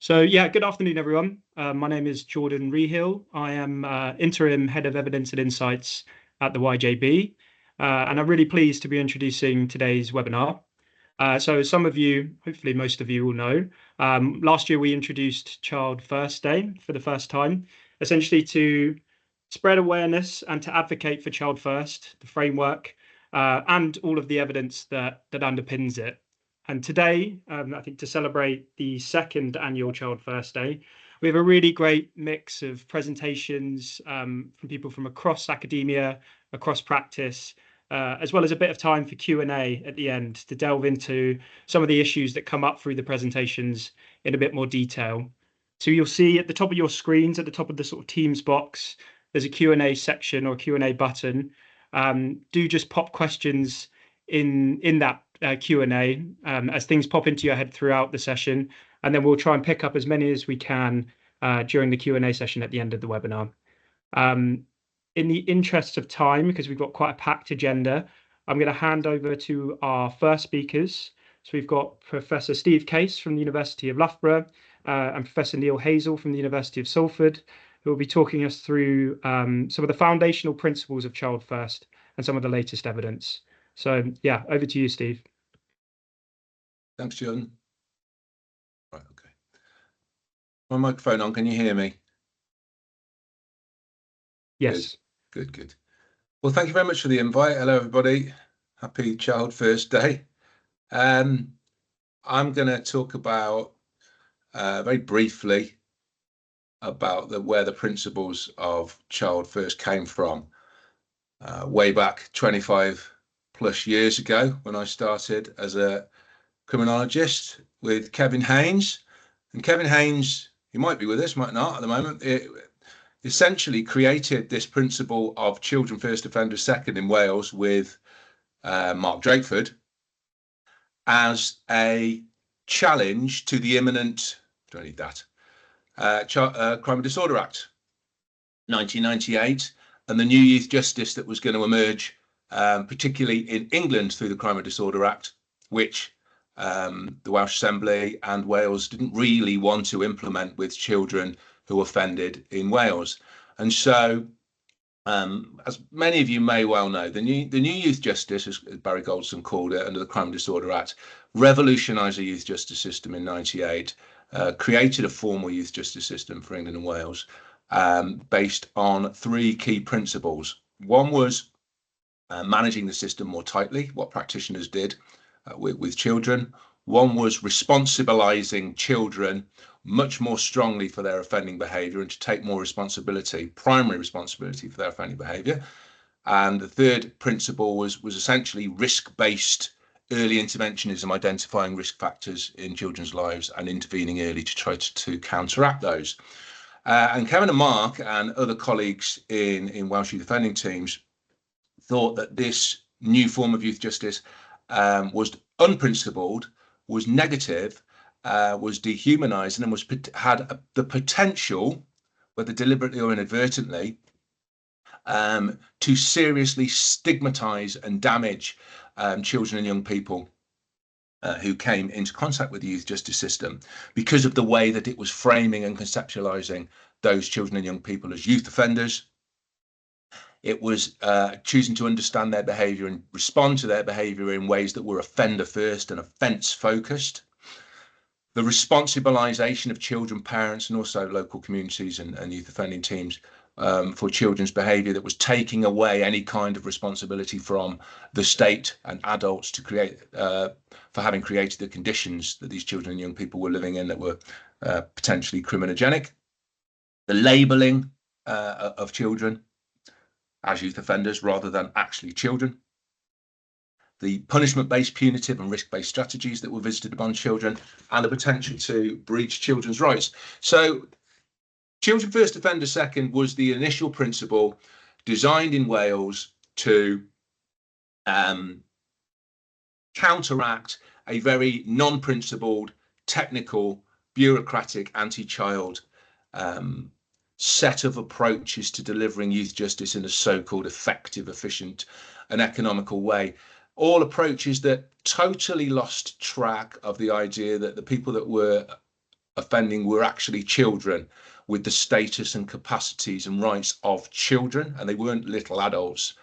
Good afternoon, everyone. My name is Jordan Rehill. I am interim head of evidence and insights at the YJB, and I'm really pleased to be introducing today's webinar. As some of you, hopefully most of you will know, last year we introduced Child First Day for the first time, essentially to spread awareness and to advocate for Child First, the framework, and all of the evidence that underpins it. And today, I think to celebrate the second annual Child First Day, we have a really great mix of presentations from people from across academia, across practice, as well as a bit of time for Q&A at the end to delve into some of the issues that come up through the presentations in a bit more detail. So you'll see at the top of your screens, at the top of the sort of Teams box, there's a Q&A section or a Q&A button. Do just pop questions in that Q&A as things pop into your head throughout the session, and then we'll try and pick up as many as we can during the Q&A session at the end of the webinar. In the interest of time, because we've got quite a packed agenda, I'm going to hand over to our first speakers. So we've got Professor Steve Case from the University of Loughborough and Professor Neil Hazel from the University of Salford, who will be talking us through some of the foundational principles of Child First and some of the latest evidence. So yeah, over to you, Steve. Thanks, Jordan. Right, okay. My microphone on, can you hear me? Yes. Good. Well, thank you very much for the invite. Hello, everybody. Happy Child First Day. I'm going to talk about, very briefly, about where the principles of Child First came from. Way back 25 plus years ago when I started as a criminologist with Kevin Haynes. And Kevin Haynes, he might be with us, might not at the moment, essentially created this principle of children first, offenders second in Wales with Mark Drakeford as a challenge to the imminent, don't need that, Crime and Disorder Act 1998 and the new youth justice that was going to emerge, particularly in England through the Crime and Disorder Act, which the Welsh Assembly and Wales didn't really want to implement with children who offended in Wales. And so, as many of you may well know, the new youth justice, as Barry Goldson called it, under the Crime and Disorder Act, revolutionised the youth justice system in '98, created a formal youth justice system for England and Wales, based on three key principles. One was managing the system more tightly, what practitioners did with children. One was responsibilising children much more strongly for their offending behaviour and to take more responsibility, primary responsibility for their offending behaviour. And the third principle was essentially risk-based early interventionism, identifying risk factors in children's lives and intervening early to try to counteract those. And Kevin and Mark and other colleagues in Welsh youth offending teams thought that this new form of youth justice was unprincipled, was negative, was dehumanising, and had the potential, whether deliberately or inadvertently, to seriously stigmatise and damage children and young people who came into contact with the youth justice system because of the way that it was framing and conceptualising those children and young people as youth offenders. It was choosing to understand their behaviour and respond to their behaviour in ways that were offender first and offence focused. The responsibilisation of children, parents, and also local communities and youth offending teams for children's behaviour that was taking away any kind of responsibility from the state and adults to create, for having created the conditions that these children and young people were living in that were potentially criminogenic. The labelling of children as youth offenders rather than actually children. The punishment-based, punitive and risk-based strategies that were visited upon children, and the potential to breach children's rights. So children first, offenders second was the initial principle designed in Wales to counteract a very non-principled, technical, bureaucratic, anti-child set of approaches to delivering youth justice in a so-called effective, efficient and economical way. All approaches that totally lost track of the idea that the people that were offending were actually children with the status and capacities and rights of children, and they weren't little adults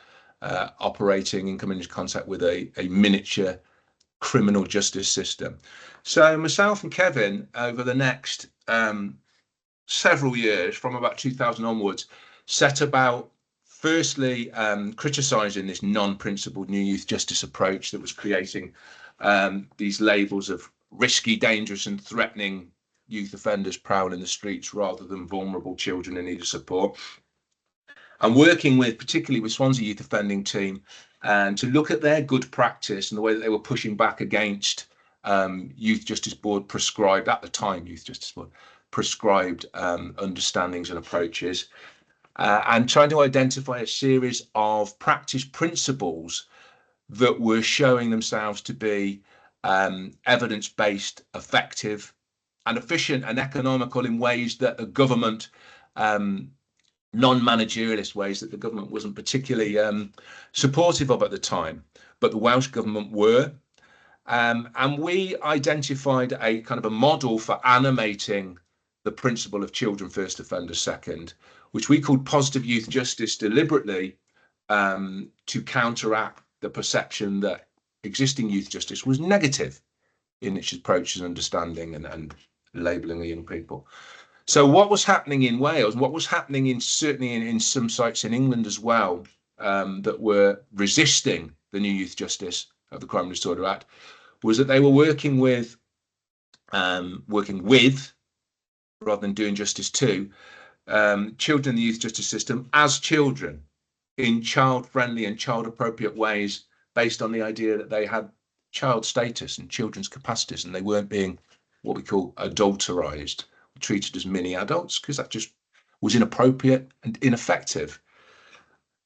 operating in coming into contact with a miniature criminal justice system. So myself and Kevin, over the next several years, from about 2000 onwards, set about firstly criticising this non-principled new youth justice approach that was creating these labels of risky, dangerous and threatening youth offenders prowling the streets rather than vulnerable children in need of support. And working with, particularly with Swansea Youth Offending Team, and to look at their good practice and the way that they were pushing back against Youth Justice Board prescribed, at the time, Youth Justice Board prescribed understandings and approaches, and trying to identify a series of practice principles that were showing themselves to be evidence-based, effective and efficient and economical in ways that the government, non-managerialist ways that the government wasn't particularly supportive of at the time, but the Welsh government were. And we identified a kind of a model for animating the principle of children first, offenders second, which we called positive youth justice, deliberately to counteract the perception that existing youth justice was negative in its approach and understanding and labelling of young people. So what was happening in Wales, what was happening in certainly in some sites in England as well, that were resisting the new youth justice of the Crime and Disorder Act, was that they were working with rather than doing justice to children in the youth justice system as children in child-friendly and child-appropriate ways, based on the idea that they had child status and children's capacities, and they weren't being what we call adulterized, treated as mini adults, because that just was inappropriate and ineffective.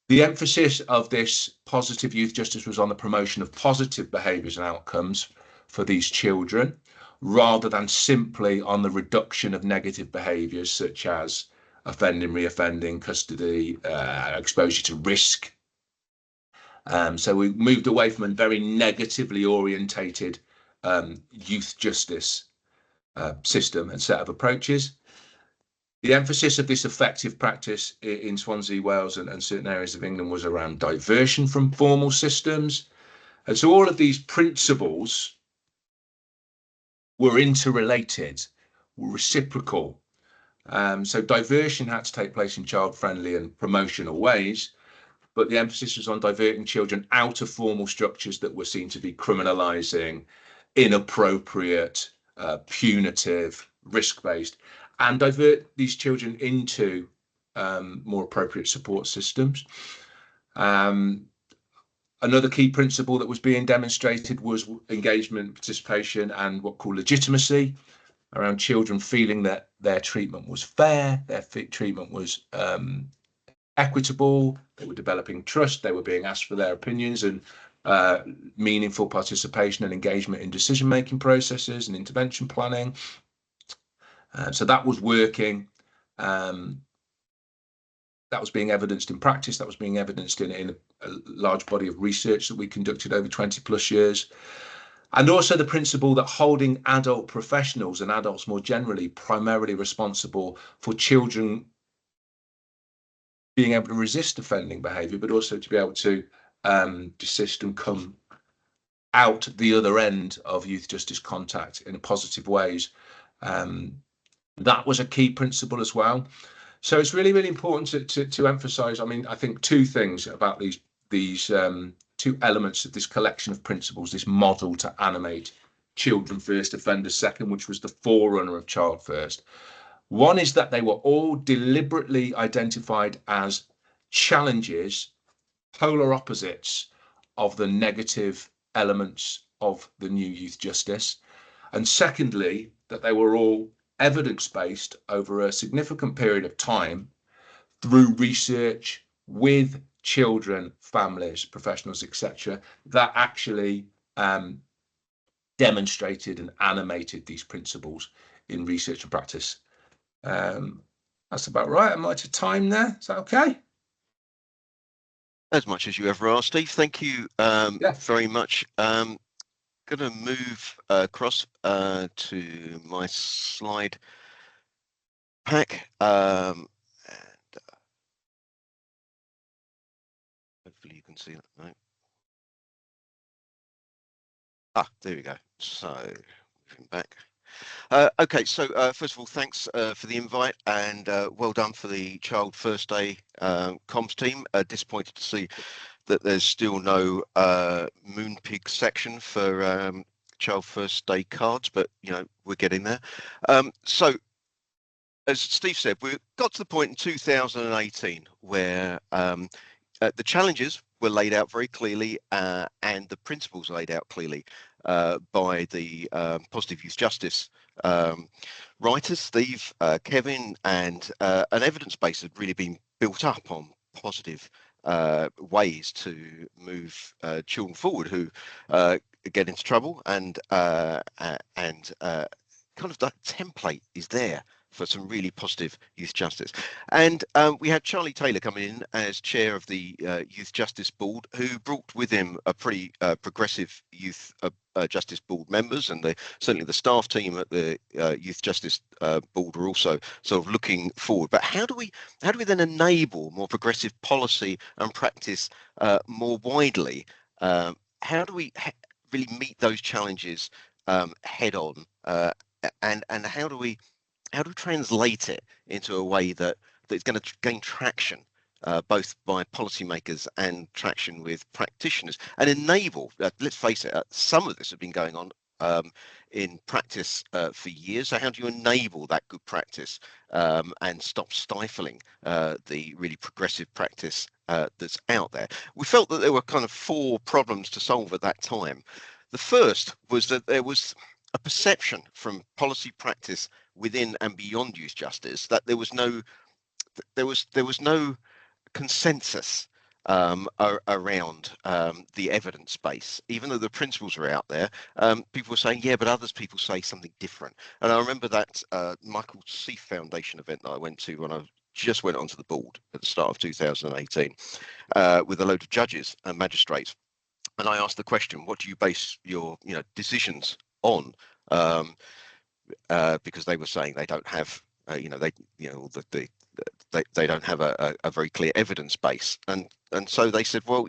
The emphasis of this positive youth justice was on the promotion of positive behaviours and outcomes for these children, rather than simply on the reduction of negative behaviours such as offending, reoffending, custody, exposure to risk. So we moved away from a very negatively orientated youth justice system and set of approaches. The emphasis of this effective practice in Swansea, Wales and certain areas of England was around diversion from formal systems. And so all of these principles were interrelated, were reciprocal. So diversion had to take place in child-friendly and promotional ways, but the emphasis was on diverting children out of formal structures that were seen to be criminalising, inappropriate, punitive, risk-based, and divert these children into more appropriate support systems. Another key principle that was being demonstrated was engagement, participation, and what we call legitimacy, around children feeling that their treatment was fair, their treatment was equitable, they were developing trust, they were being asked for their opinions and meaningful participation and engagement in decision-making processes and intervention planning. So that was working. That was being evidenced in practice. That was being evidenced in a large body of research that we conducted over 20 plus years. And also the principle that holding adult professionals and adults more generally primarily responsible for children being able to resist offending behaviour, but also to be able to desist and come out the other end of youth justice contact in positive ways. That was a key principle as well. So it's really, really important to emphasise. I mean, I think two things about these two elements of this collection of principles, this model to animate children first, offenders second, which was the forerunner of child first. One is that they were all deliberately identified as challenges, polar opposites of the negative elements of the new youth justice. And secondly, that they were all evidence-based over a significant period of time through research with children, families, professionals, etc., that actually demonstrated and animated these principles in research and practice. That's about right. Am I to time there? Is that okay? As much as you ever are, Steve. Thank you very much. going to move across to my slide pack, and hopefully you can see it. No. There we go. So moving back. Okay, so first of all, thanks for the invite, and well done for the Child First Day comms team. Disappointed to see that there's still no Moonpig section for Child First Day cards, but we're getting there. So as Steve said, we got to the point in 2018 where the challenges were laid out very clearly, and the principles laid out clearly by the positive youth justice writers, Steve, Kevin, and an evidence base had really been built up on positive ways to move children forward who get into trouble, and kind of that template is there for some really positive youth justice. And we had Charlie Taylor coming in as chair of the Youth Justice Board, who brought with him a pretty progressive youth justice board members, and certainly the staff team at the Youth Justice Board are also sort of looking forward. But how do we then enable more progressive policy and practice more widely? How do we really meet those challenges head on, and how do we translate it into a way that is going to gain traction, both by policymakers and traction with practitioners, and enable, let's face it, some of this has been going on in practice for years. So how do you enable that good practice and stop stifling the really progressive practice that's out there? We felt that there were kind of 4 problems to solve at that time. The first was that there was a perception from policy practice within and beyond youth justice that there was no consensus around the evidence base. Even though the principles are out there, people were saying, yeah, but people say something different. And I remember that Michael Seif Foundation event that I went to when I just went onto the board at the start of 2018 with a load of judges and magistrates. And I asked the question, what do you base your decisions on? Because they were saying they don't have, they don't have a very clear evidence base, and so they said, well,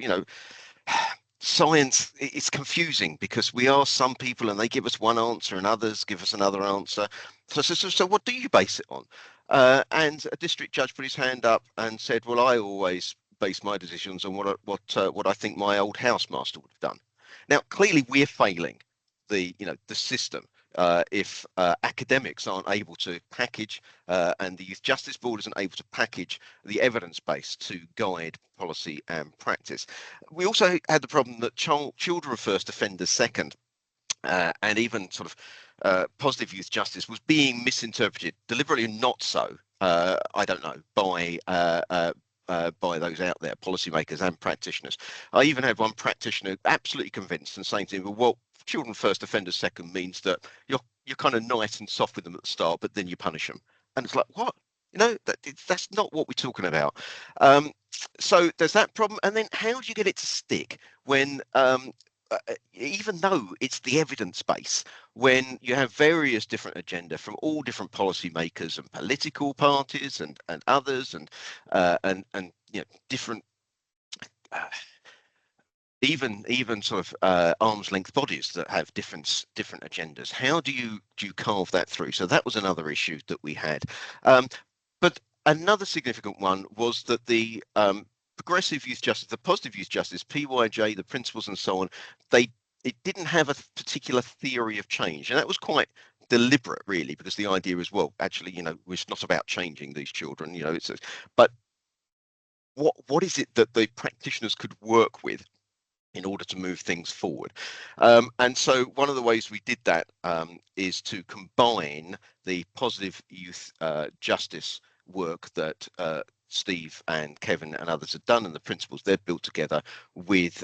science is confusing because we ask some people and they give us one answer and others give us another answer. So what do you base it on? And a district judge put his hand up and said, well, I always base my decisions on what I think my old housemaster would have done. Now, clearly, we're failing the system if academics aren't able to package and the Youth Justice Board isn't able to package the evidence base to guide policy and practice. We also had the problem that children first, offenders second, and even sort of positive youth justice was being misinterpreted, deliberately not so, I don't know, by those out there, policymakers and practitioners. I even had one practitioner absolutely convinced and saying to me, well, children first, offenders second means that you're kind of nice and soft with them at the start, but then you punish them. And it's like, what? That's not what we're talking about. So there's that problem. And then how do you get it to stick when even though it's the evidence base, when you have various different agenda from all different policymakers and political parties and others and different even sort of arm's length bodies that have different agendas. How do you carve that through? So that was another issue that we had. But another significant one was that the progressive youth justice, the positive youth justice, PYJ, the principles and so on, it didn't have a particular theory of change. And that was quite deliberate, really, because the idea is, well, actually, it's not about changing these children, but what is it that the practitioners could work with in order to move things forward? And so one of the ways we did that is to combine the positive youth justice work that Steve and Kevin and others had done and the principles they've built together with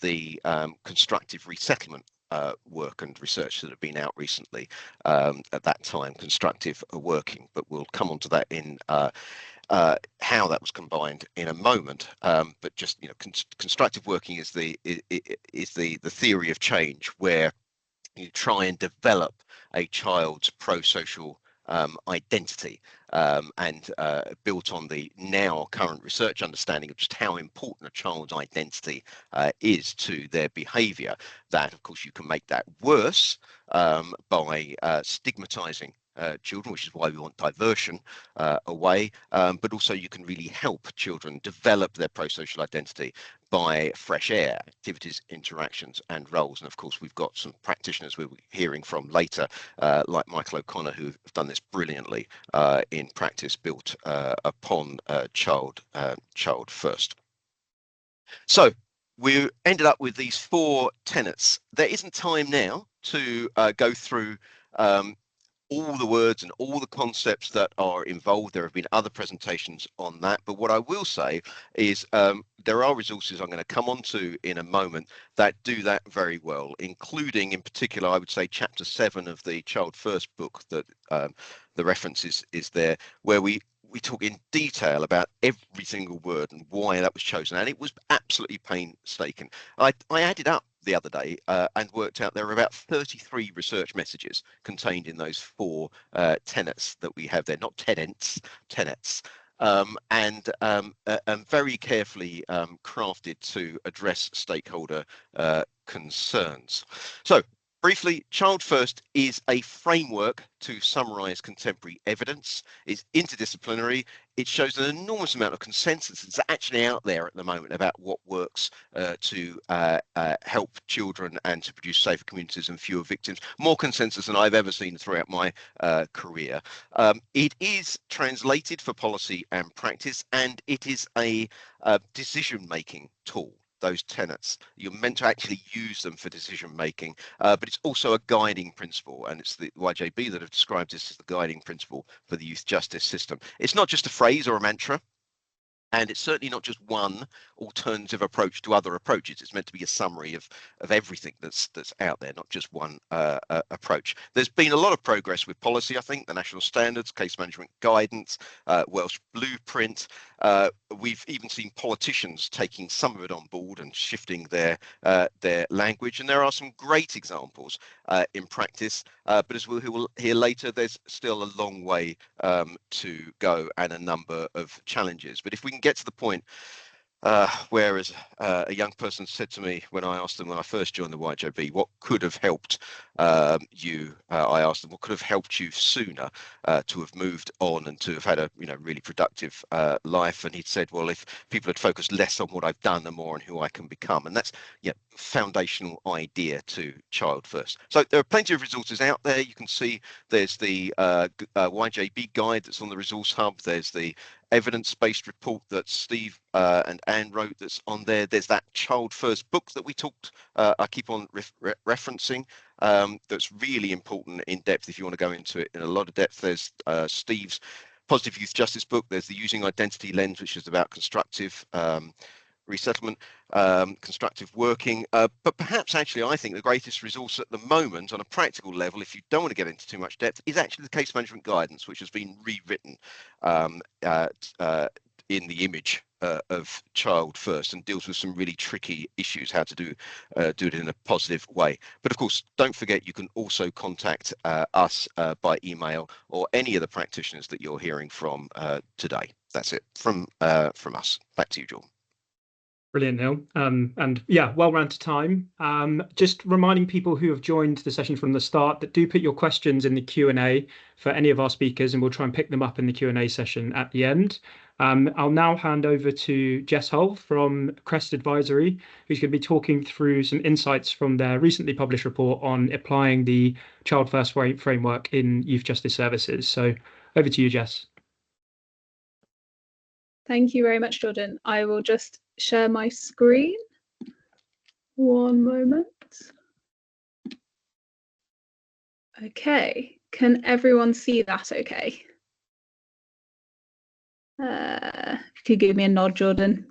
the constructive resettlement work and research that have been out recently at that time, constructive working, but we'll come on to that in how that was combined in a moment. But just constructive working is the theory of change where you try and develop a child's pro-social identity, and built on the now current research understanding of just how important a child's identity is to their behaviour, that of course you can make that worse by stigmatizing children, which is why we want diversion away, but also you can really help children develop their pro-social identity by fresh air, activities, interactions and roles. And of course we've got some practitioners we'll be hearing from later, like Michael O'Connor, who have done this brilliantly in practice built upon child first. So we ended up with these 4 tenets. There isn't time now to go through all the words and all the concepts that are involved. There have been other presentations on that, but what I will say is there are resources I'm going to come on to in a moment that do that very well, including in particular, I would say chapter 7 of the Child First book that the reference is there, where we talk in detail about every single word and why that was chosen, and it was absolutely painstaking. I added up the other day and worked out there are about 33 research messages contained in those 4 tenets that we have there, not tenets, and very carefully crafted to address stakeholder concerns. So briefly, Child First is a framework to summarise contemporary evidence. It's interdisciplinary. It shows an enormous amount of consensus that's actually out there at the moment about what works to help children and to produce safer communities and fewer victims. More consensus than I've ever seen throughout my career. It is translated for policy and practice, and it is a decision-making tool. Those tenets, you're meant to actually use them for decision making, but it's also a guiding principle, and it's the YJB that have described this as the guiding principle for the youth justice system. It's not just a phrase or a mantra, and it's certainly not just one alternative approach to other approaches. It's meant to be a summary of everything that's out there, not just one approach. There's been a lot of progress with policy, I think, the national standards, case management guidance, Welsh blueprint. We've even seen politicians taking some of it on board and shifting their language. And there are some great examples in practice, but as we'll hear later, there's still a long way to go and a number of challenges. But if we can get to the point whereas a young person said to me when I asked them when I first joined the YJB, what could have helped you? I asked them what could have helped you sooner to have moved on and to have had a really productive life. And he'd said, well, if people had focused less on what I've done and more on who I can become. And that's foundational idea to Child First. So there are plenty of resources out there. You can see there's the YJB guide that's on the resource hub. There's the evidence-based report that Steve and Anne wrote that's on there. There's that Child First book that we talked, I keep on referencing, that's really important in depth if you want to go into it in a lot of depth. There's Steve's Positive Youth Justice book. There's the Using Identity Lens, which is about constructive resettlement, constructive working, but perhaps actually I think the greatest resource at the moment on a practical level, if you don't want to get into too much depth, is actually the case management guidance, which has been rewritten in the image of Child First and deals with some really tricky issues, how to do it in a positive way. But of course, don't forget you can also contact us by email or any of the practitioners that you're hearing from today. That's it from us. Back to you, Jordan. Brilliant, Neil. And yeah, well ran to time. Just reminding people who have joined the session from the start that do put your questions in the Q&A for any of our speakers, and we'll try and pick them up in the Q&A session at the end. I'll now hand over to Jess Hull from Crest Advisory, who's going to be talking through some insights from their recently published report on applying the Child First framework in youth justice services. So over to you, Jess. Thank you very much, Jordan. I will just share my screen. One moment. Okay, can everyone see that okay? If you could give me a nod, Jordan.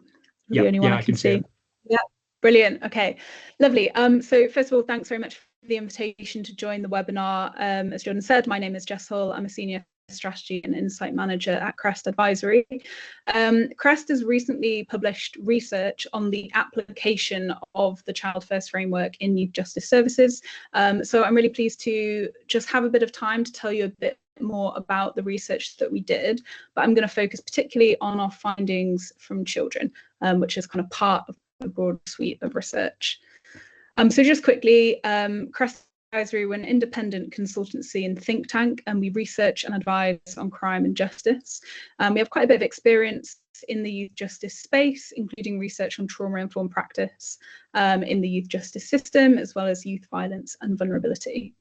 Yeah, the only one I can see. Yeah, brilliant. Okay, lovely. So first of all, thanks very much for the invitation to join the webinar. As Jordan said, my name is Jess Hull. I'm a senior Strategy and Insight Manager at Crest Advisory. Crest has recently published research on the application of the Child First framework in youth justice services. So I'm really pleased to just have a bit of time to tell you a bit more about the research that we did, but I'm going to focus particularly on our findings from children, which is kind of part of a broad suite of research. So just quickly, Crest Advisory, we're an independent consultancy and think tank, and we research and advise on crime and justice. We have quite a bit of experience in the youth justice space, including research on trauma-informed practice in the youth justice system, as well as youth violence and vulnerability.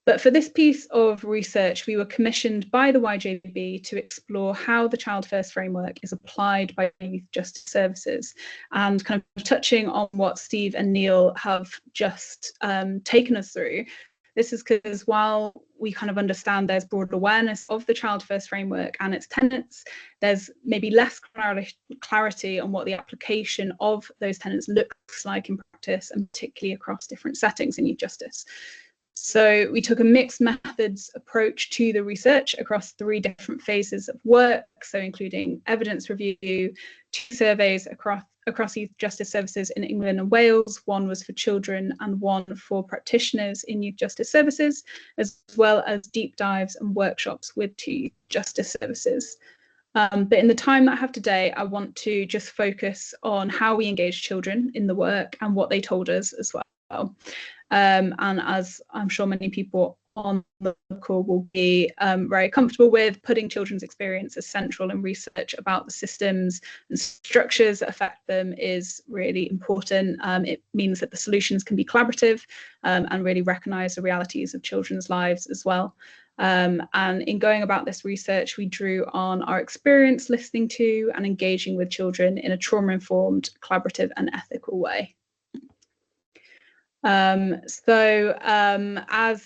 But for this piece of research, we were commissioned by the YJB to explore how the Child First framework is applied by youth justice services, and kind of touching on what Steve and Neil have just taken us through. This is because while we kind of understand there's broad awareness of the Child First framework and its tenets, there's maybe less clarity on what the application of those tenets looks like in practice, and particularly across different settings in youth justice. So we took a mixed methods approach to the research across 3 different phases of work, so including evidence review, 2 surveys across youth justice services in England and Wales. 1 was for children and 1 for practitioners in youth justice services, as well as deep dives and workshops with 2 youth justice services. But in the time that I have today, I want to just focus on how we engage children in the work and what they told us as well. And as I'm sure many people on the call will be very comfortable with, putting children's experience as central in research about the systems and structures that affect them is really important. It means that the solutions can be collaborative and really recognise the realities of children's lives as well. And in going about this research, we drew on our experience listening to and engaging with children in a trauma-informed, collaborative and ethical way. As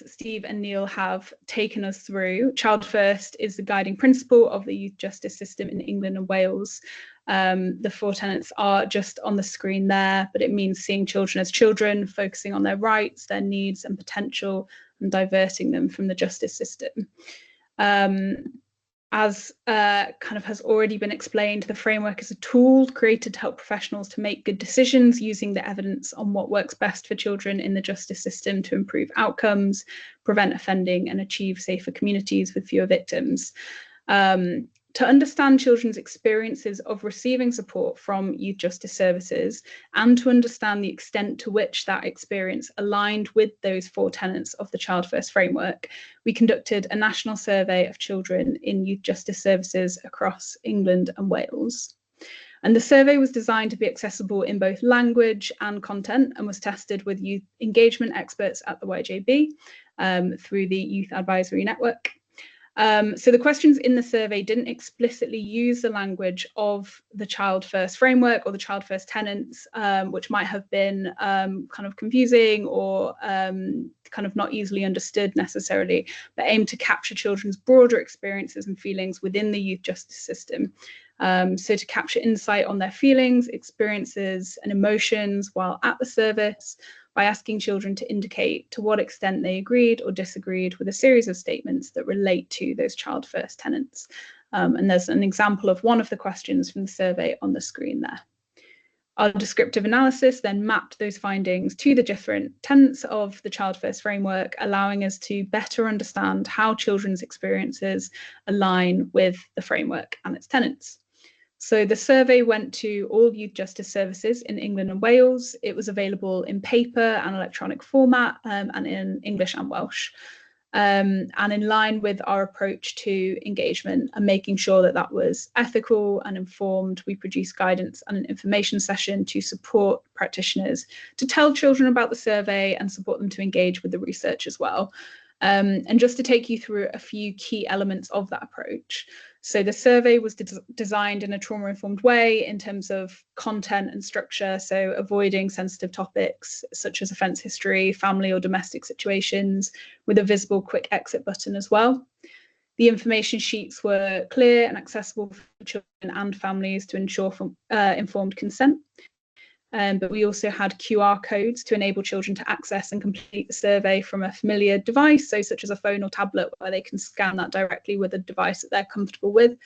Steve and Neil have taken us through, Child First is the guiding principle of the youth justice system in England and Wales. The 4 tenets are just on the screen there, but it means seeing children as children, focusing on their rights, their needs and potential, and diverting them from the justice system. As kind of has already been explained, the framework is a tool created to help professionals to make good decisions using the evidence on what works best for children in the justice system to improve outcomes, prevent offending, and achieve safer communities with fewer victims. To understand children's experiences of receiving support from youth justice services, and to understand the extent to which that experience aligned with those 4 tenets of the Child First framework, we conducted a national survey of children in youth justice services across England and Wales. And the survey was designed to be accessible in both language and content, and was tested with youth engagement experts at the YJB through the Youth Advisory Network. So the questions in the survey didn't explicitly use the language of the Child First framework or the Child First tenets, which might have been kind of confusing or kind of not easily understood necessarily, but aimed to capture children's broader experiences and feelings within the youth justice system. So to capture insight on their feelings, experiences and emotions while at the service, by asking children to indicate to what extent they agreed or disagreed with a series of statements that relate to those Child First tenets. And there's an example of one of the questions from the survey on the screen there. Our descriptive analysis then mapped those findings to the different tenets of the Child First framework, allowing us to better understand how children's experiences align with the framework and its tenets. So the survey went to all youth justice services in England and Wales. It was available in paper and electronic format and in English and Welsh. And in line with our approach to engagement and making sure that that was ethical and informed, we produced guidance and an information session to support practitioners to tell children about the survey and support them to engage with the research as well. And just to take you through a few key elements of that approach. So the survey was designed in a trauma-informed way in terms of content and structure, so avoiding sensitive topics such as offence history, family or domestic situations, with a visible quick exit button as well. The information sheets were clear and accessible for children and families to ensure informed consent. but we also had QR codes to enable children to access and complete the survey from a familiar device, so such as a phone or tablet, where they can scan that directly with a device that they're comfortable with.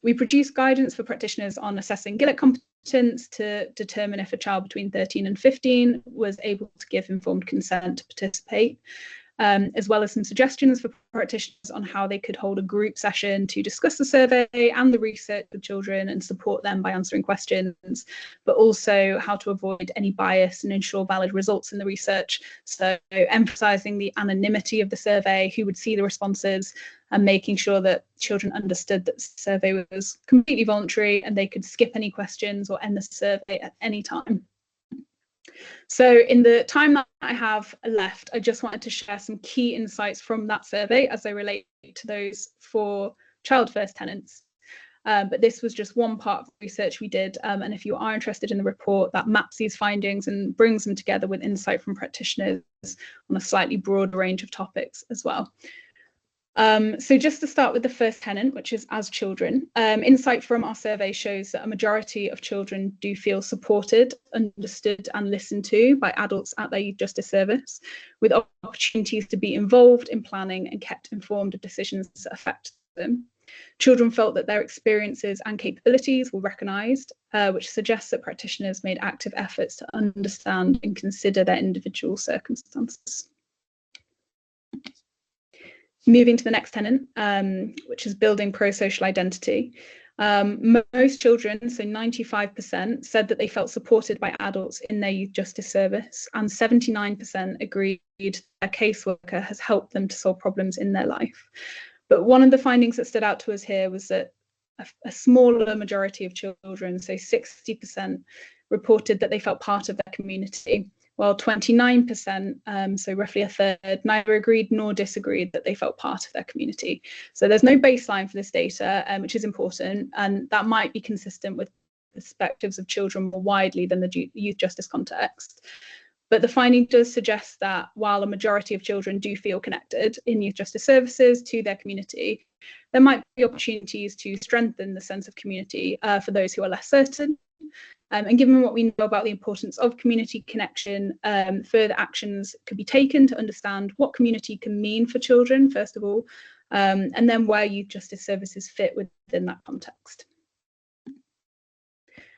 We produced guidance for practitioners on assessing GILET competence to determine if a child between 13 and 15 was able to give informed consent to participate, as well as some suggestions for practitioners on how they could hold a group session to discuss the survey and the research with children and support them by answering questions, but also how to avoid any bias and ensure valid results in the research. So emphasising the anonymity of the survey, who would see the responses, and making sure that children understood that the survey was completely voluntary and they could skip any questions or end the survey at any time. So in the time that I have left, I just wanted to share some key insights from that survey as they relate to those for child first tenants. But this was just one part of the research we did. And if you are interested in the report, that maps these findings and brings them together with insight from practitioners on a slightly broader range of topics as well. So just to start with the first tenant, which is as children, insight from our survey shows that a majority of children do feel supported, understood and listened to by adults at their youth justice service, with opportunities to be involved in planning and kept informed of decisions that affect them. Children felt that their experiences and capabilities were recognised, which suggests that practitioners made active efforts to understand and consider their individual circumstances. Moving to the next tenant, which is building pro-social identity. Most children, so 95%, said that they felt supported by adults in their youth justice service, and 79% agreed their caseworker has helped them to solve problems in their life. But one of the findings that stood out to us here was that a smaller majority of children, so 60%, reported that they felt part of their community, while 29%, so roughly a third, neither agreed nor disagreed that they felt part of their community. So there's no baseline for this data, which is important, and that might be consistent with perspectives of children more widely than the youth justice context. But the finding does suggest that while a majority of children do feel connected in youth justice services to their community, there might be opportunities to strengthen the sense of community for those who are less certain. And given what we know about the importance of community connection, further actions could be taken to understand what community can mean for children, first of all, and then where youth justice services fit within that context.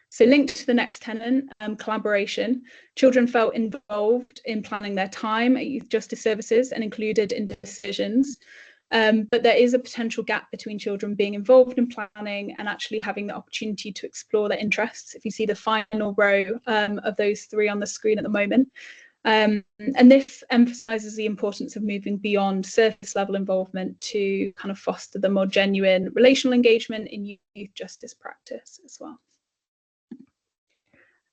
So linked to the next tenant, collaboration, children felt involved in planning their time at youth justice services and included in decisions. But there is a potential gap between children being involved in planning and actually having the opportunity to explore their interests. If you see the final row of those three on the screen at the moment. And this emphasises the importance of moving beyond surface level involvement to kind of foster the more genuine relational engagement in youth justice practice as well.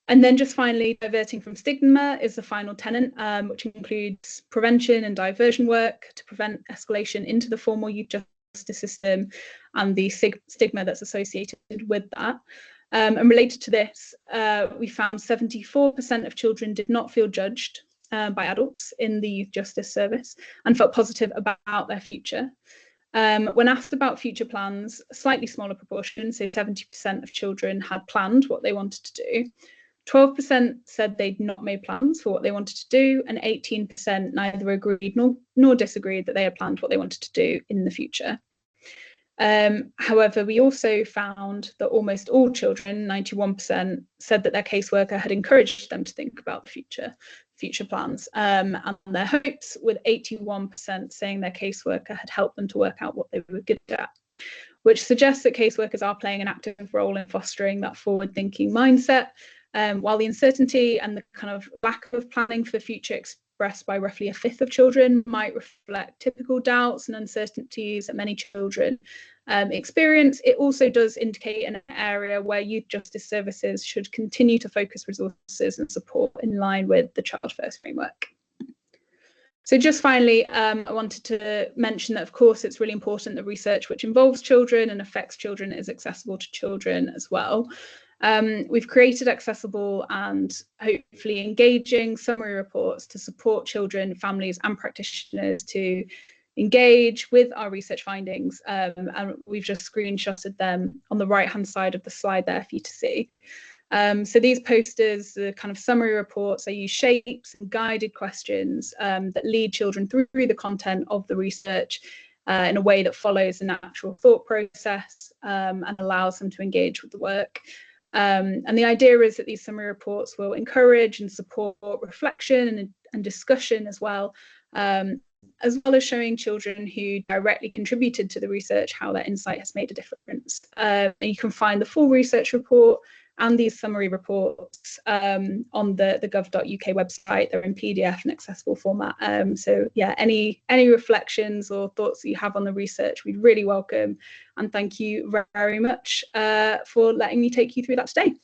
And then just finally, diverting from stigma is the final tenant, which includes prevention and diversion work to prevent escalation into the formal youth justice system and the stigma that's associated with that. And related to this, we found 74% of children did not feel judged by adults in the youth justice service and felt positive about their future. When asked about future plans, a slightly smaller proportion, so 70% of children had planned what they wanted to do. 12% said they'd not made plans for what they wanted to do, and 18% neither agreed nor disagreed that they had planned what they wanted to do in the future. However, we also found that almost all children, 91%, said that their caseworker had encouraged them to think about the future plans and their hopes, with 81% saying their caseworker had helped them to work out what they were good at, which suggests that caseworkers are playing an active role in fostering that forward-thinking mindset. While the uncertainty and the kind of lack of planning for the future expressed by roughly a fifth of children might reflect typical doubts and uncertainties that many children experience, it also does indicate an area where youth justice services should continue to focus resources and support in line with the Child First framework. So just finally, I wanted to mention that, of course, it's really important that research which involves children and affects children is accessible to children as well. We've created accessible and hopefully engaging summary reports to support children, families and practitioners to engage with our research findings, and we've just screenshotted them on the right hand side of the slide there for you to see. So these posters, the kind of summary reports, they use shapes and guided questions that lead children through the content of the research in a way that follows the natural thought process and allows them to engage with the work. And the idea is that these summary reports will encourage and support reflection and discussion as well as showing children who directly contributed to the research how their insight has made a difference. And you can find the full research report and these summary reports on the gov.uk website. They're in PDF and accessible format. So yeah, any reflections or thoughts that you have on the research, we'd really welcome. And thank you very much for letting me take you through that today.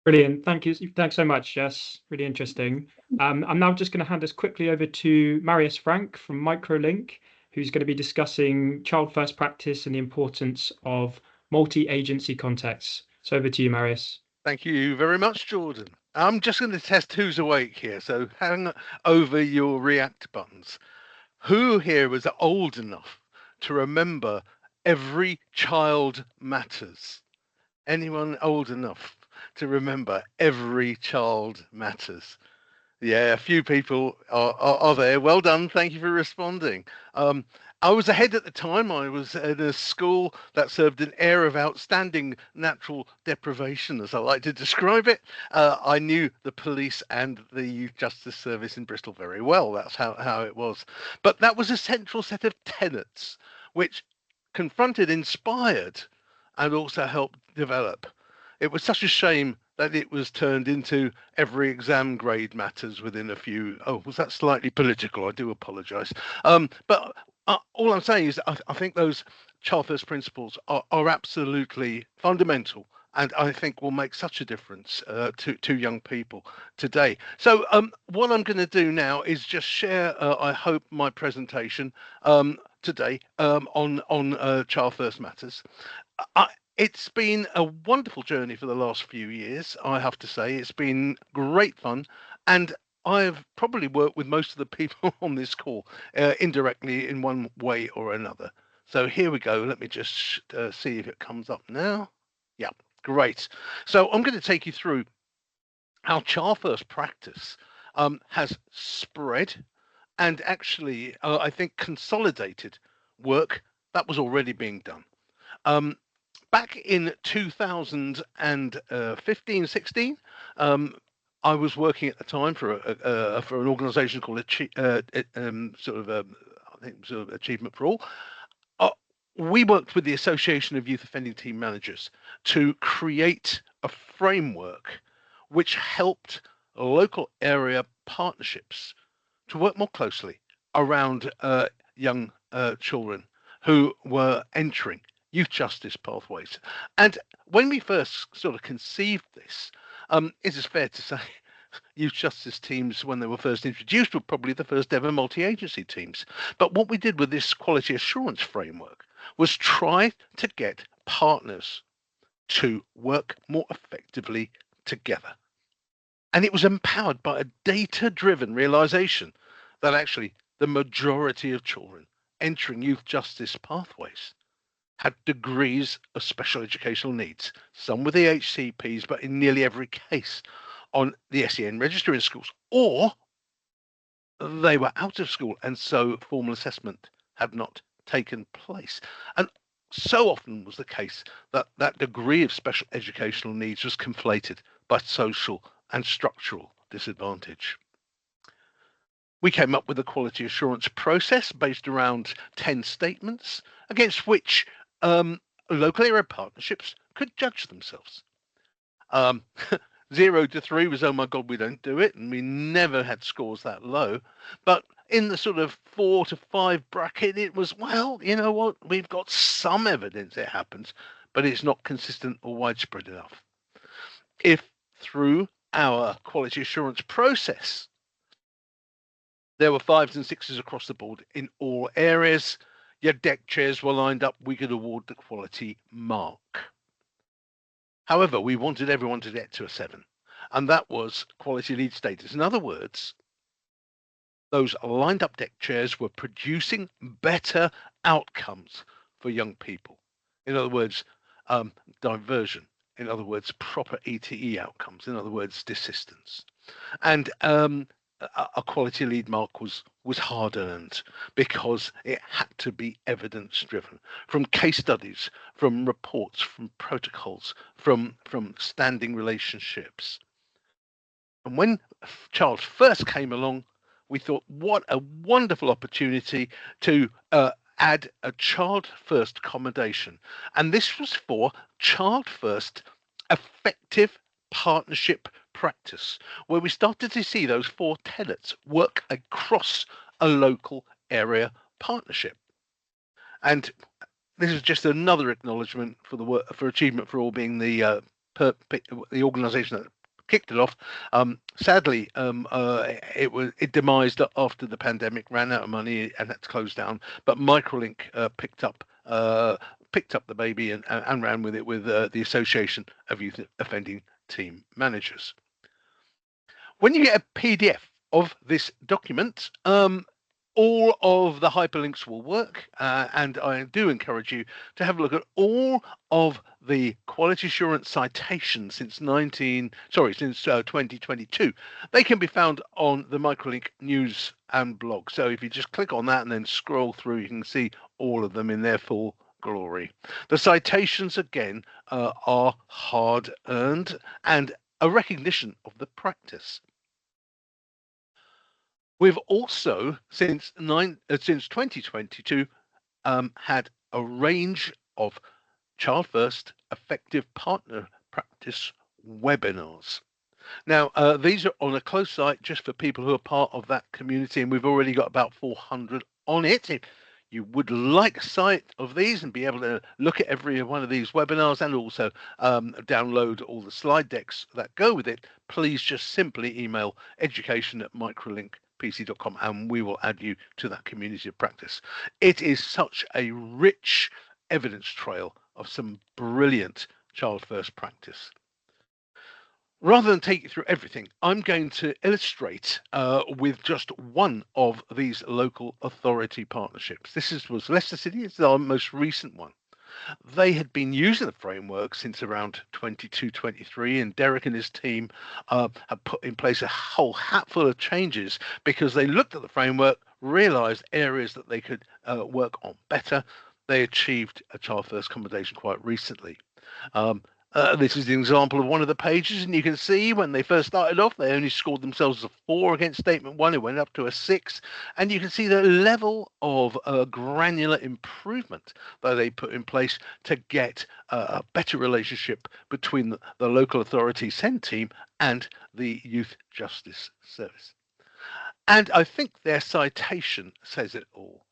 Brilliant. Thank you. Thanks so much, Jess. Really interesting. I'm now just going to hand us quickly over to Marius Frank from Microlink, who's going to be discussing child first practice and the importance of multi-agency contexts. So over to you, Marius. Thank you very much, Jordan. I'm just going to test who's awake here, so hang over your react buttons. Who here was old enough to remember Every Child Matters? Anyone old enough to remember Every Child Matters? Yeah, a few people are there. Well done. Thank you for responding. I was ahead at the time. I was at a school that served an air of outstanding natural deprivation, as I like to describe it. I knew the police and the Youth Justice Service in Bristol very well. That's how it was. But that was a central set of tenets which confronted, inspired, and also helped develop. It was such a shame that it was turned into Every Exam Grade Matters within a few. Oh, was that slightly political? I do apologise. But all I'm saying is I think those child first principles are absolutely fundamental, and I think will make such a difference to young people today. So what I'm going to do now is just share, I hope, my presentation today on Child First Matters. It's been a wonderful journey for the last few years, I have to say. It's been great fun, and I've probably worked with most of the people on this call indirectly in one way or another. So here we go. Let me just see if it comes up now. Yeah, great. So I'm going to take you through how child first practice has spread and actually, I think, consolidated work that was already being done. Back in 2015-16, I was working at the time for an organisation called Achievement for All. We worked with the Association of Youth Offending Team Managers to create a framework which helped local area partnerships to work more closely around young children who were entering youth justice pathways. And when we first sort of conceived this, it is fair to say youth justice teams, when they were first introduced, were probably the first ever multi-agency teams. But what we did with this quality assurance framework was try to get partners to work more effectively together. And it was empowered by a data-driven realization that actually the majority of children entering youth justice pathways had degrees of special educational needs, some with the HCPs, but in nearly every case on the SEN register in schools, or they were out of school and so formal assessment had not taken place. And so often was the case that that degree of special educational needs was conflated by social and structural disadvantage. We came up with a quality assurance process based around 10 statements against which local area partnerships could judge themselves. 0 to 3 was, oh my God, we don't do it. And we never had scores that low. But in the sort of 4 to 5 bracket, it was, well, you know what? We've got some evidence it happens, but it's not consistent or widespread enough. If through our quality assurance process, there were 5s and 6s across the board in all areas, your deck chairs were lined up, we could award the quality mark. However, we wanted everyone to get to a 7, and that was quality lead status. In other words, those lined up deck chairs were producing better outcomes for young people. In other words, diversion, in other words, proper ETE outcomes, in other words, desistance. And a quality lead mark was hard earned because it had to be evidence driven from case studies, from reports, from protocols, from standing relationships. And when Child First came along, we thought, what a wonderful opportunity to add a Child First accommodation. And this was for Child First effective partnership practice, where we started to see those 4 tenets work across a local area partnership. And this is just another acknowledgement for the work for Achievement for All being the organisation that kicked it off. Sadly, it demised after the pandemic, ran out of money and had to close down. But Microlink picked up the baby and ran with it with the Association of Youth Offending Team Managers. When you get a PDF of this document, all of the hyperlinks will work, and I do encourage you to have a look at all of the quality assurance citations since 2022. They can be found on the Microlink news and blog. So if you just click on that and then scroll through, you can see all of them in their full glory. The citations, again, are hard earned and a recognition of the practice. We've also, since 2022, had a range of Child First effective partner practice webinars. Now, these are on a closed site just for people who are part of that community, and we've already got about 400 on it. If you would like a sight of these and be able to look at every one of these webinars and also download all the slide decks that go with it, please just simply email education@microlinkpc.com and we will add you to that community of practice. It is such a rich evidence trail of some brilliant Child First practice. Rather than take you through everything, I'm going to illustrate with just one of these local authority partnerships. This was Leicester City. It's our most recent one. They had been using the framework since around 22-23, and Derek and his team have put in place a whole hatful of changes because they looked at the framework, realised areas that they could work on better. They achieved a Child First accommodation quite recently. This is an example of one of the pages, and you can see when they first started off, they only scored themselves a 4 against statement 1. It went up to a 6, and you can see the level of granular improvement that they put in place to get a better relationship between the local authority SEND team and the Youth Justice Service. And I think their citation says it all.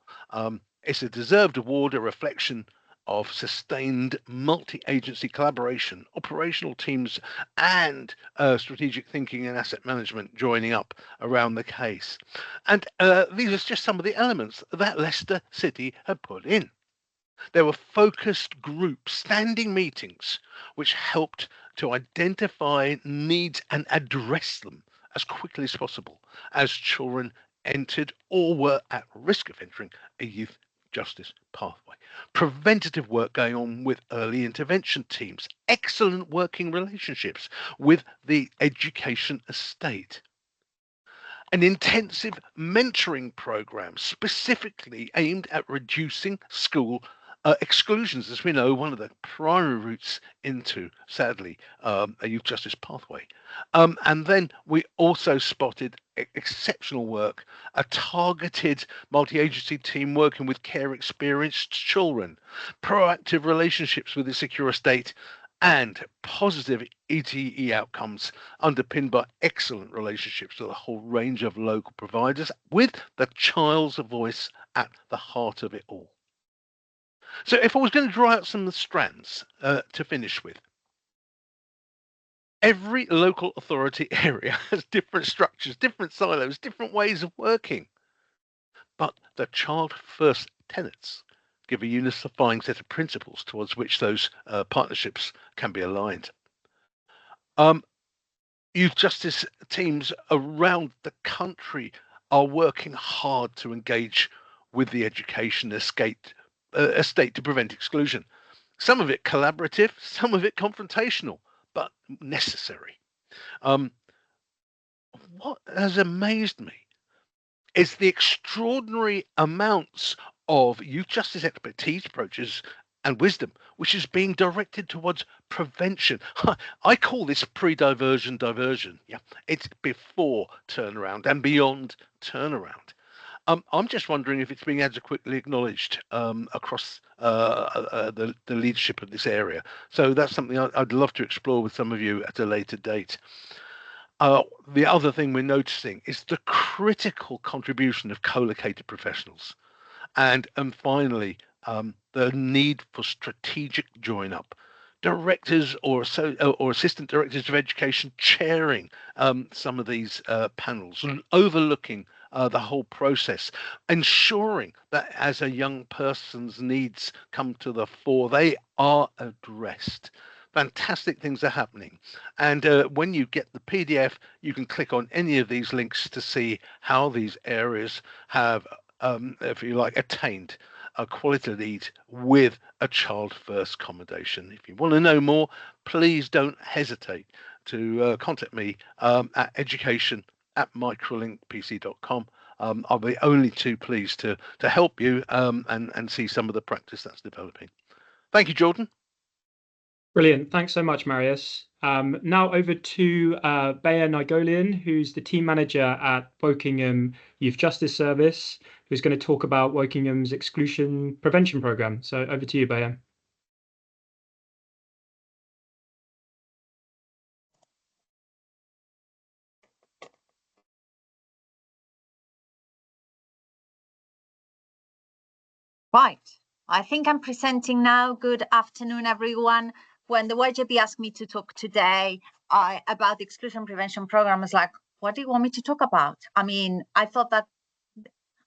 It's a deserved award, a reflection of sustained multi-agency collaboration, operational teams, and strategic thinking and asset management joining up around the case. And these are just some of the elements that Leicester City had put in. There were focused group standing meetings which helped to identify needs and address them as quickly as possible as children entered or were at risk of entering a youth justice pathway. Preventative work going on with early intervention teams, excellent working relationships with the education estate. An intensive mentoring program specifically aimed at reducing school exclusions, as we know, one of the primary routes into, sadly, a youth justice pathway. And then we also spotted exceptional work, a targeted multi-agency team working with care experienced children, proactive relationships with the secure estate, and positive ETE outcomes underpinned by excellent relationships with a whole range of local providers, with the child's voice at the heart of it all. So if I was going to draw out some of the strands to finish with, every local authority area has different structures, different silos, different ways of working. But the Child First tenets give a unifying set of principles towards which those partnerships can be aligned. Youth justice teams around the country are working hard to engage with the education estate to prevent exclusion. some of it collaborative, some of it confrontational, but necessary. What has amazed me is the extraordinary amounts of youth justice expertise, approaches, and wisdom, which is being directed towards prevention. I call this pre-diversion diversion. Yeah, it's before turnaround and beyond turnaround. I'm just wondering if it's being adequately acknowledged across the leadership of this area. So that's something I'd love to explore with some of you at a later date. The other thing we're noticing is the critical contribution of co-located professionals. And finally, the need for strategic join up. Directors or assistant directors of education chairing some of these panels and overlooking the whole process, ensuring that as a young person's needs come to the fore, they are addressed. Fantastic things are happening. And when you get the PDF, you can click on any of these links to see how these areas have, if you like, attained a quality lead with a child first accommodation. If you want to know more, please don't hesitate to contact me at education@microlinkpc.com. I'll be only too pleased to help you and see some of the practice that's developing. Thank you, Jordan. Brilliant. Thanks so much, Marius. Now over to Bayer Nigolian, who's the team manager at Wokingham Youth Justice Service, who's going to talk about Wokingham's exclusion prevention program. So over to you, Bayer. Right. I think I'm presenting now. Good afternoon, everyone. When the YJB asked me to talk today about the exclusion prevention program, I was like, what do you want me to talk about? I mean, I thought that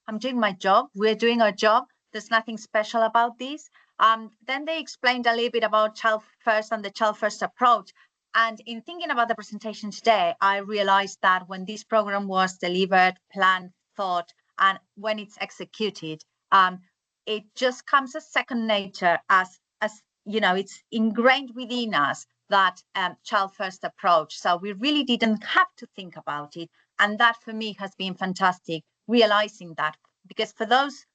I'm doing my job. We're doing our job. There's nothing special about this. Then they explained a little bit about child first and the child first approach. And in thinking about the presentation today, I realized that when this program was delivered, planned, thought, and when it's executed, it just comes as second nature, as you know, it's ingrained within us, that child first approach. So we really didn't have to think about it. And that for me has been fantastic, realizing that, because for those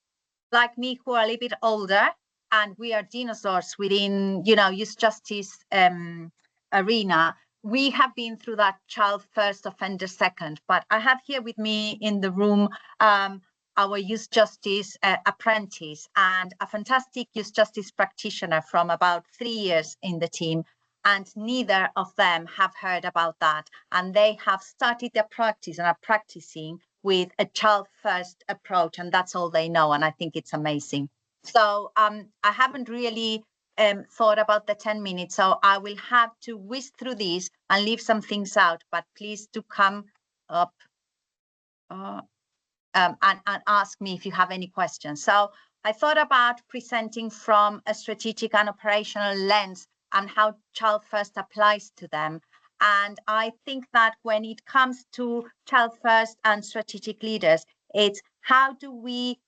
like me who are a little bit older and we are dinosaurs within, you know, youth justice arena, we have been through that child first, offender second. But I have here with me in the room our youth justice apprentice and a fantastic youth justice practitioner from about 3 years in the team. And neither of them have heard about that. And they have started their practice and are practicing with a child first approach. And that's all they know. And I think it's amazing. So I haven't really thought about the 10 minutes. So I will have to whiz through these and leave some things out. But please do come up and ask me if you have any questions. So I thought about presenting from a strategic and operational lens and how child first applies to them. And I think that when it comes to child first and strategic leaders, it's how do we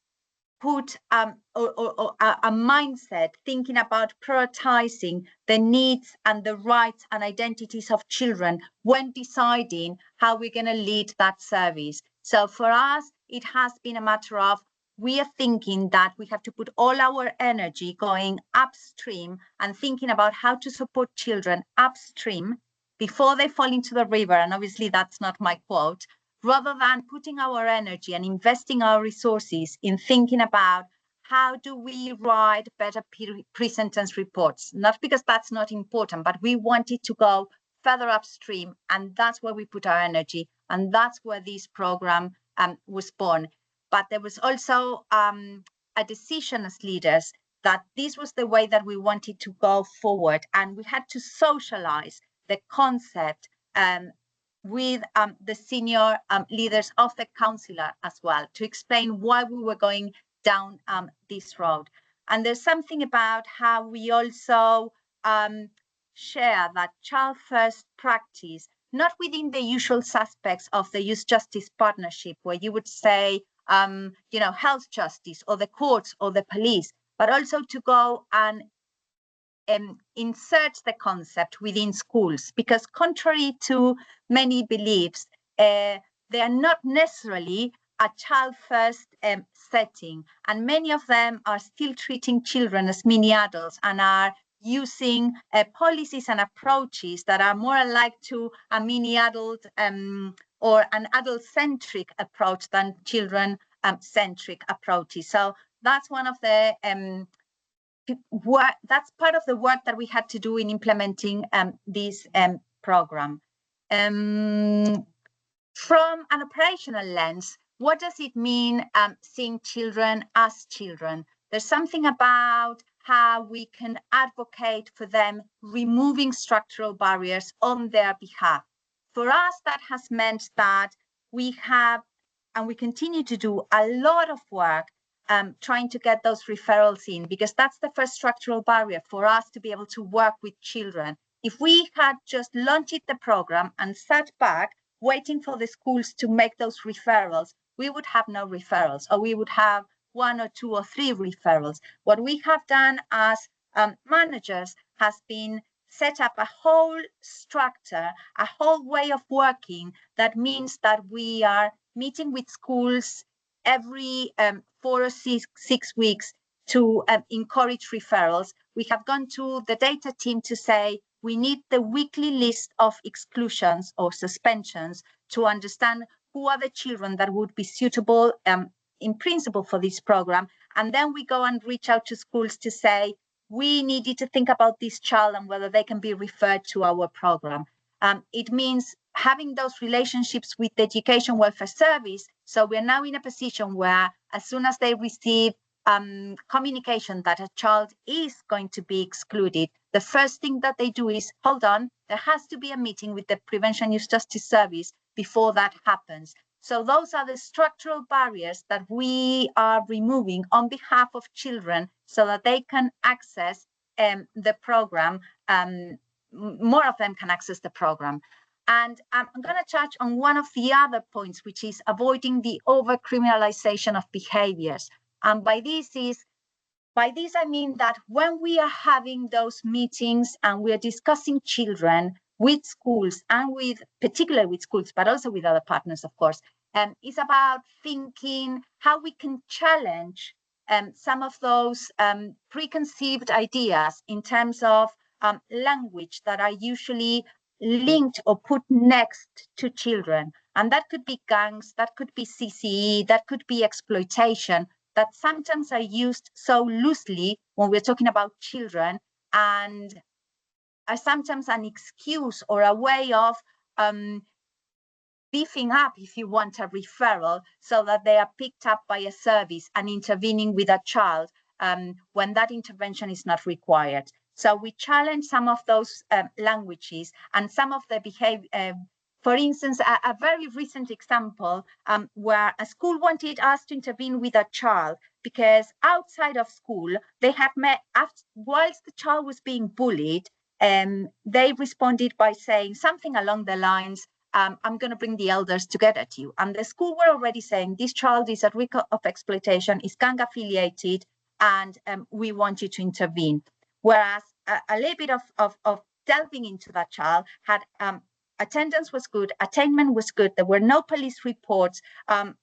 put a mindset thinking about prioritizing the needs and the rights and identities of children when deciding how we're going to lead that service. So for us, it has been a matter of we are thinking that we have to put all our energy going upstream and thinking about how to support children upstream before they fall into the river. And obviously that's not my quote, rather than putting our energy and investing our resources in thinking about how do we write better pre-sentence reports, not because that's not important, but we wanted to go further upstream. And that's where we put our energy. And that's where this program was born. But there was also a decision as leaders that this was the way that we wanted to go forward. And we had to socialize the concept with the senior leaders of the councillor as well, to explain why we were going down this road. And there's something about how we also share that child first practice, not within the usual suspects of the youth justice partnership, where you would say, you know, health justice or the courts or the police, but also to go and inserts the concept within schools, because contrary to many beliefs, they are not necessarily a child first setting, and many of them are still treating children as mini adults and are using policies and approaches that are more alike to a mini adult or an adult-centric approach than children-centric approaches. So that's one of the that's part of the work that we had to do in implementing this program. From an operational lens, what does it mean seeing children as children? There's something about how we can advocate for them removing structural barriers on their behalf. For us, that has meant that we have, and we continue to do, a lot of work trying to get those referrals in, because that's the first structural barrier for us to be able to work with children. If we had just launched the program and sat back waiting for the schools to make those referrals, we would have no referrals, or we would have 1 or 2 or 3 referrals. What we have done as managers has been set up a whole structure, a whole way of working that means that we are meeting with schools every 4 or 6 weeks to encourage referrals. We have gone to the data team to say, we need the weekly list of exclusions or suspensions to understand who are the children that would be suitable in principle for this program. And then we go and reach out to schools to say, we need you to think about this child and whether they can be referred to our program. It means having those relationships with the Education Welfare Service. So we're now in a position where as soon as they receive communication that a child is going to be excluded, the first thing that they do is, hold on, there has to be a meeting with the Prevention Youth Justice Service before that happens. So those are the structural barriers that we are removing on behalf of children so that they can access the program. More of them can access the program. And I'm going to touch on one of the other points, which is avoiding the over-criminalization of behaviors. And by this I mean that when we are having those meetings and we are discussing children with schools and particularly with schools, but also with other partners, of course, it's about thinking how we can challenge some of those preconceived ideas in terms of language that are usually linked or put next to children. And that could be gangs, that could be CCE, that could be exploitation, that sometimes are used so loosely when we're talking about children and are sometimes an excuse or a way of beefing up, if you want, a referral so that they are picked up by a service and intervening with a child when that intervention is not required. So we challenge some of those languages and some of the behavior. For instance, a very recent example where a school wanted us to intervene with a child because outside of school, they had met, whilst the child was being bullied, they responded by saying something along the lines, I'm going to bring the elders to get at you. And the school were already saying, this child is at risk of exploitation, is gang affiliated, and we want you to intervene. Whereas a little bit of delving into that child had attendance was good, attainment was good, there were no police reports,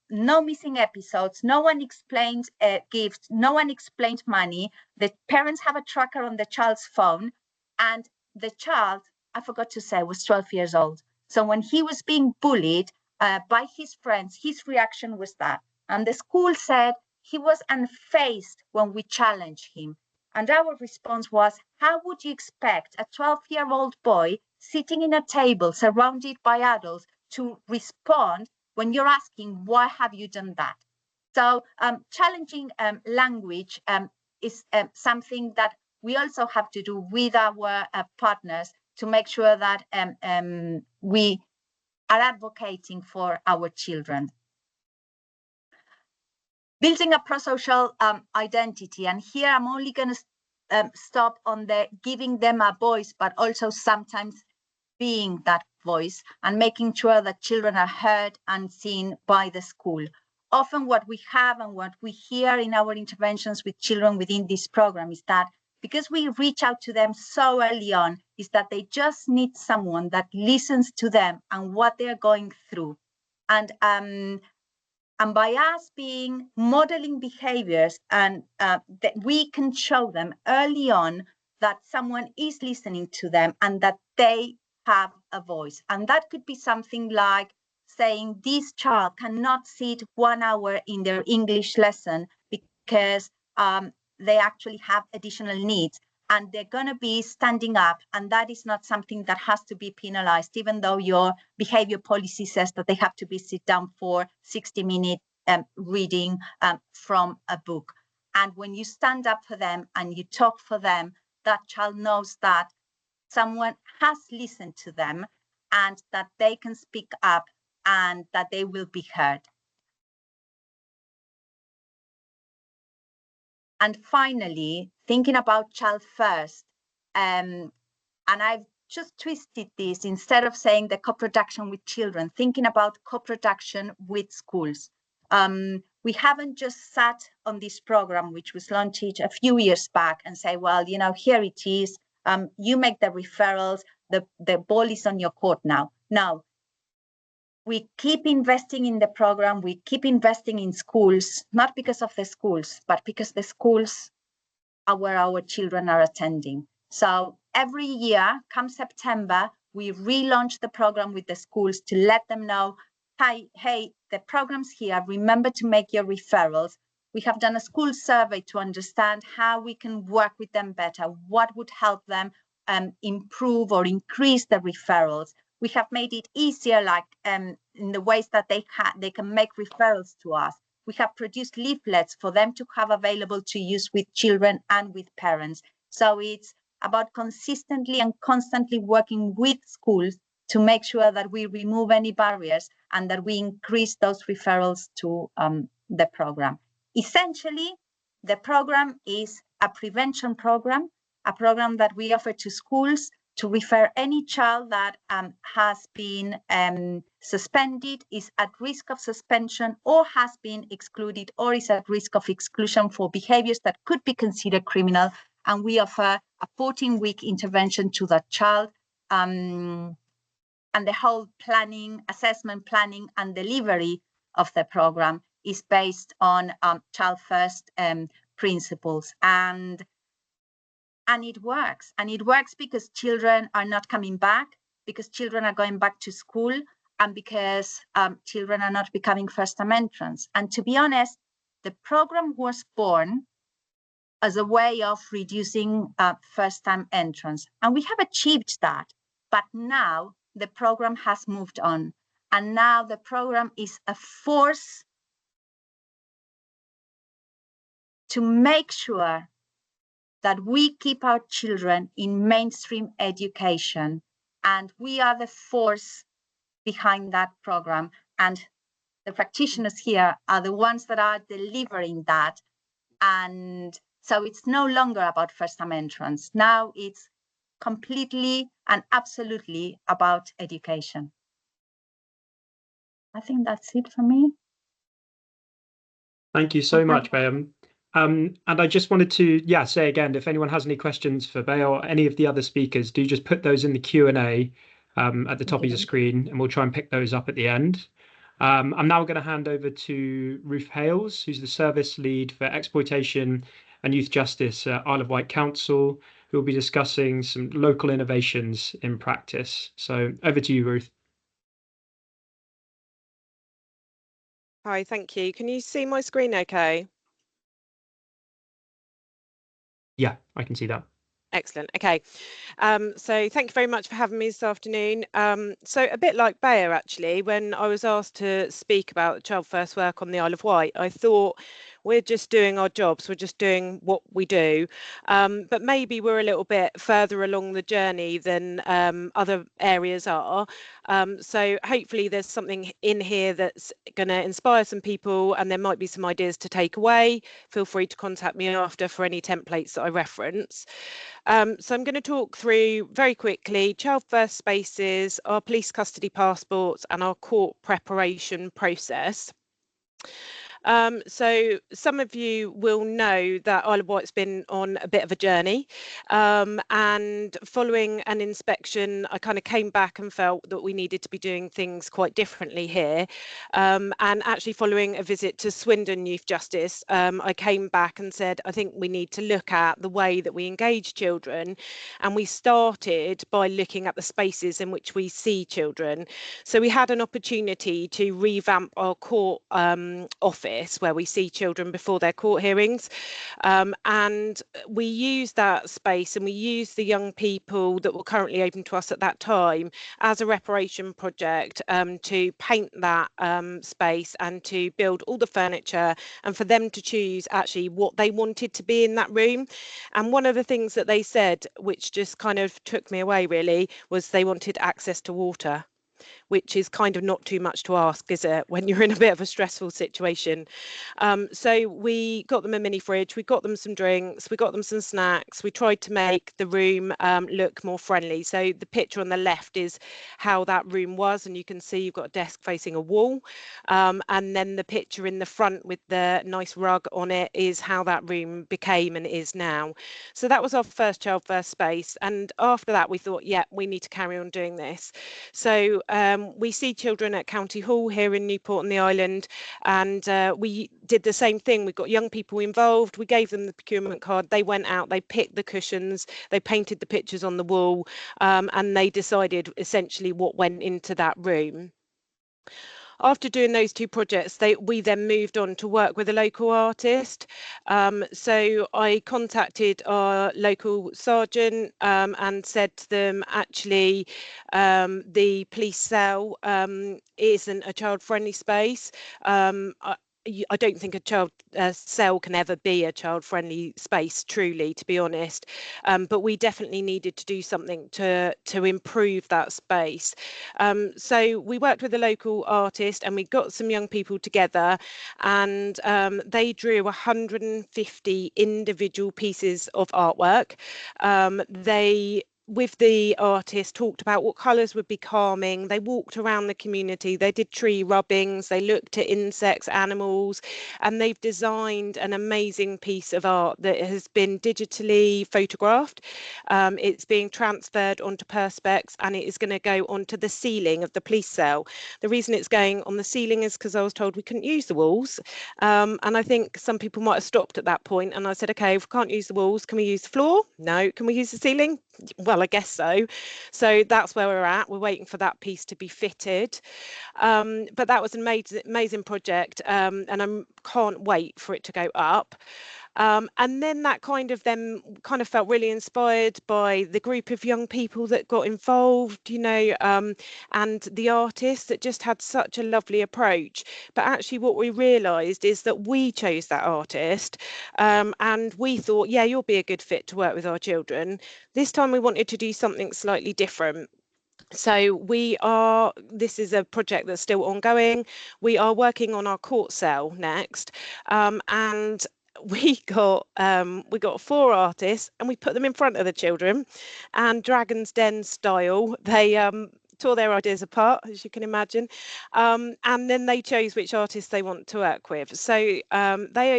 no missing episodes, no one explained gifts, no one explained money. The parents have a tracker on the child's phone, and the child, I forgot to say, was 12 years old. So when he was being bullied by his friends, his reaction was that. And the school said he was unfazed when we challenged him. And our response was, how would you expect a 12-year-old boy sitting in a table surrounded by adults to respond when you're asking, why have you done that? So challenging language is something that we also have to do with our partners to make sure that we are advocating for our children. Building a pro-social identity, and here I'm only going to stop on the giving them a voice, but also sometimes being that voice and making sure that children are heard and seen by the school. Often what we have and what we hear in our interventions with children within this program is that because we reach out to them so early on, is that they just need someone that listens to them and what they're going through. And by us being modeling behaviors, and that we can show them early on that someone is listening to them and that they have a voice. And that could be something like saying this child cannot sit 1 hour in their English lesson because they actually have additional needs, and they're going to be standing up, and that is not something that has to be penalized, even though your behavior policy says that they have to be sit down for 60-minute reading from a book. And when you stand up for them and you talk for them, that child knows that someone has listened to them and that they can speak up and that they will be heard. And finally, thinking about child first, and I've just twisted this, instead of saying the co-production with children, thinking about co-production with schools. We haven't just sat on this program, which was launched a few years back, and say, well, you know, here it is, you make the referrals, the ball is on your court now. No. We keep investing in the program, we keep investing in schools, not because of the schools, but because the schools are where our children are attending. So every year, come September, we relaunch the program with the schools to let them know, hey, the program's here, remember to make your referrals. We have done a school survey to understand how we can work with them better, what would help them improve or increase the referrals. We have made it easier, like in the ways that they can make referrals to us. We have produced leaflets for them to have available to use with children and with parents. So it's about consistently and constantly working with schools to make sure that we remove any barriers and that we increase those referrals to the program. Essentially, the program is a prevention program, a program that we offer to schools to refer any child that has been suspended, is at risk of suspension, or has been excluded, or is at risk of exclusion for behaviors that could be considered criminal. And we offer a 14-week intervention to that child. And the whole planning, assessment planning, and delivery of the program is based on child first principles. And it works. And it works because children are not coming back, because children are going back to school, and because children are not becoming first-time entrants. And to be honest, the program was born as a way of reducing first-time entrants. And we have achieved that. But now the program has moved on. And now the program is a force to make sure that we keep our children in mainstream education. And we are the force behind that program. And the practitioners here are the ones that are delivering that. And so it's no longer about first-time entrants. Now it's completely and absolutely about education. I think that's it for me. Thank you so much, Bayam. And I just wanted to, say again, if anyone has any questions for Bay or any of the other speakers, do just put those in the Q&A at the top of your screen, and we'll try and pick those up at the end. I'm now going to hand over to Ruth Hales, who's the Service Lead for Exploitation and Youth Justice at Isle of Wight Council, who will be discussing some local innovations in practice. So over to you, Ruth. Hi, thank you. Can you see my screen okay? Yeah, I can see that. Excellent. Okay. So thank you very much for having me this afternoon. So a bit like Bayer, actually, when I was asked to speak about child first work on the Isle of Wight, I thought we're just doing our jobs. We're just doing what we do. But maybe we're a little bit further along the journey than other areas are. So hopefully there's something in here that's going to inspire some people, and there might be some ideas to take away. Feel free to contact me after for any templates that I reference. So I'm going to talk through very quickly child first spaces, our police custody passports, and our court preparation process. So some of you will know that Isle of Wight's been on a bit of a journey, and following an inspection, I kind of came back and felt that we needed to be doing things quite differently here. And actually following a visit to Swindon Youth Justice, I came back and said, I think we need to look at the way that we engage children. And we started by looking at the spaces in which we see children. So we had an opportunity to revamp our court office where we see children before their court hearings. And we used that space and we used the young people that were currently open to us at that time as a reparation project to paint that space and to build all the furniture and for them to choose actually what they wanted to be in that room. And one of the things that they said, which just kind of took me away really, was they wanted access to water, which is kind of not too much to ask, is it, when you're in a bit of a stressful situation. So we got them a mini fridge, we got them some drinks, we got them some snacks. We tried to make the room look more friendly. So the picture on the left is how that room was, and you can see you've got a desk facing a wall. And then the picture in the front with the nice rug on it is how that room became and is now. So that was our first Child First space. And after that, we thought, yeah, we need to carry on doing this. So we see children at County Hall here in Newport on the Island, and we did the same thing. We got young people involved. We gave them the procurement card. They went out, they picked the cushions, they painted the pictures on the wall, and they decided essentially what went into that room. After doing those two projects, we then moved on to work with a local artist. So I contacted our local sergeant and said to them, actually, the police cell isn't a child-friendly space. I don't think a child cell can ever be a child-friendly space, truly, to be honest. But we definitely needed to do something to improve that space. So we worked with a local artist and we got some young people together, and they drew 150 individual pieces of artwork. They with the artist talked about what colours would be calming. They walked around the community, they did tree rubbings, they looked at insects, animals, and they've designed an amazing piece of art that has been digitally photographed. It's being transferred onto perspex and it is going to go onto the ceiling of the police cell. The reason it's going on the ceiling is because I was told we couldn't use the walls, and I think some people might have stopped at that point, and I said, okay, if we can't use the walls, can we use the floor? No. Can we use the ceiling? Well, I guess so. So that's where we're at. We're waiting for that piece to be fitted. But that was an amazing project, and I can't wait for it to go up. And then that kind of felt really inspired by the group of young people that got involved, you know, and the artist that just had such a lovely approach. But actually what we realised is that we chose that artist, and we thought, yeah, you'll be a good fit to work with our children. This time we wanted to do something slightly different. So this is a project that's still ongoing. We are working on our court cell next, and we got 4 artists and we put them in front of the children, and Dragon's Den style, they tore their ideas apart, as you can imagine, and then they chose which artists they want to work with. So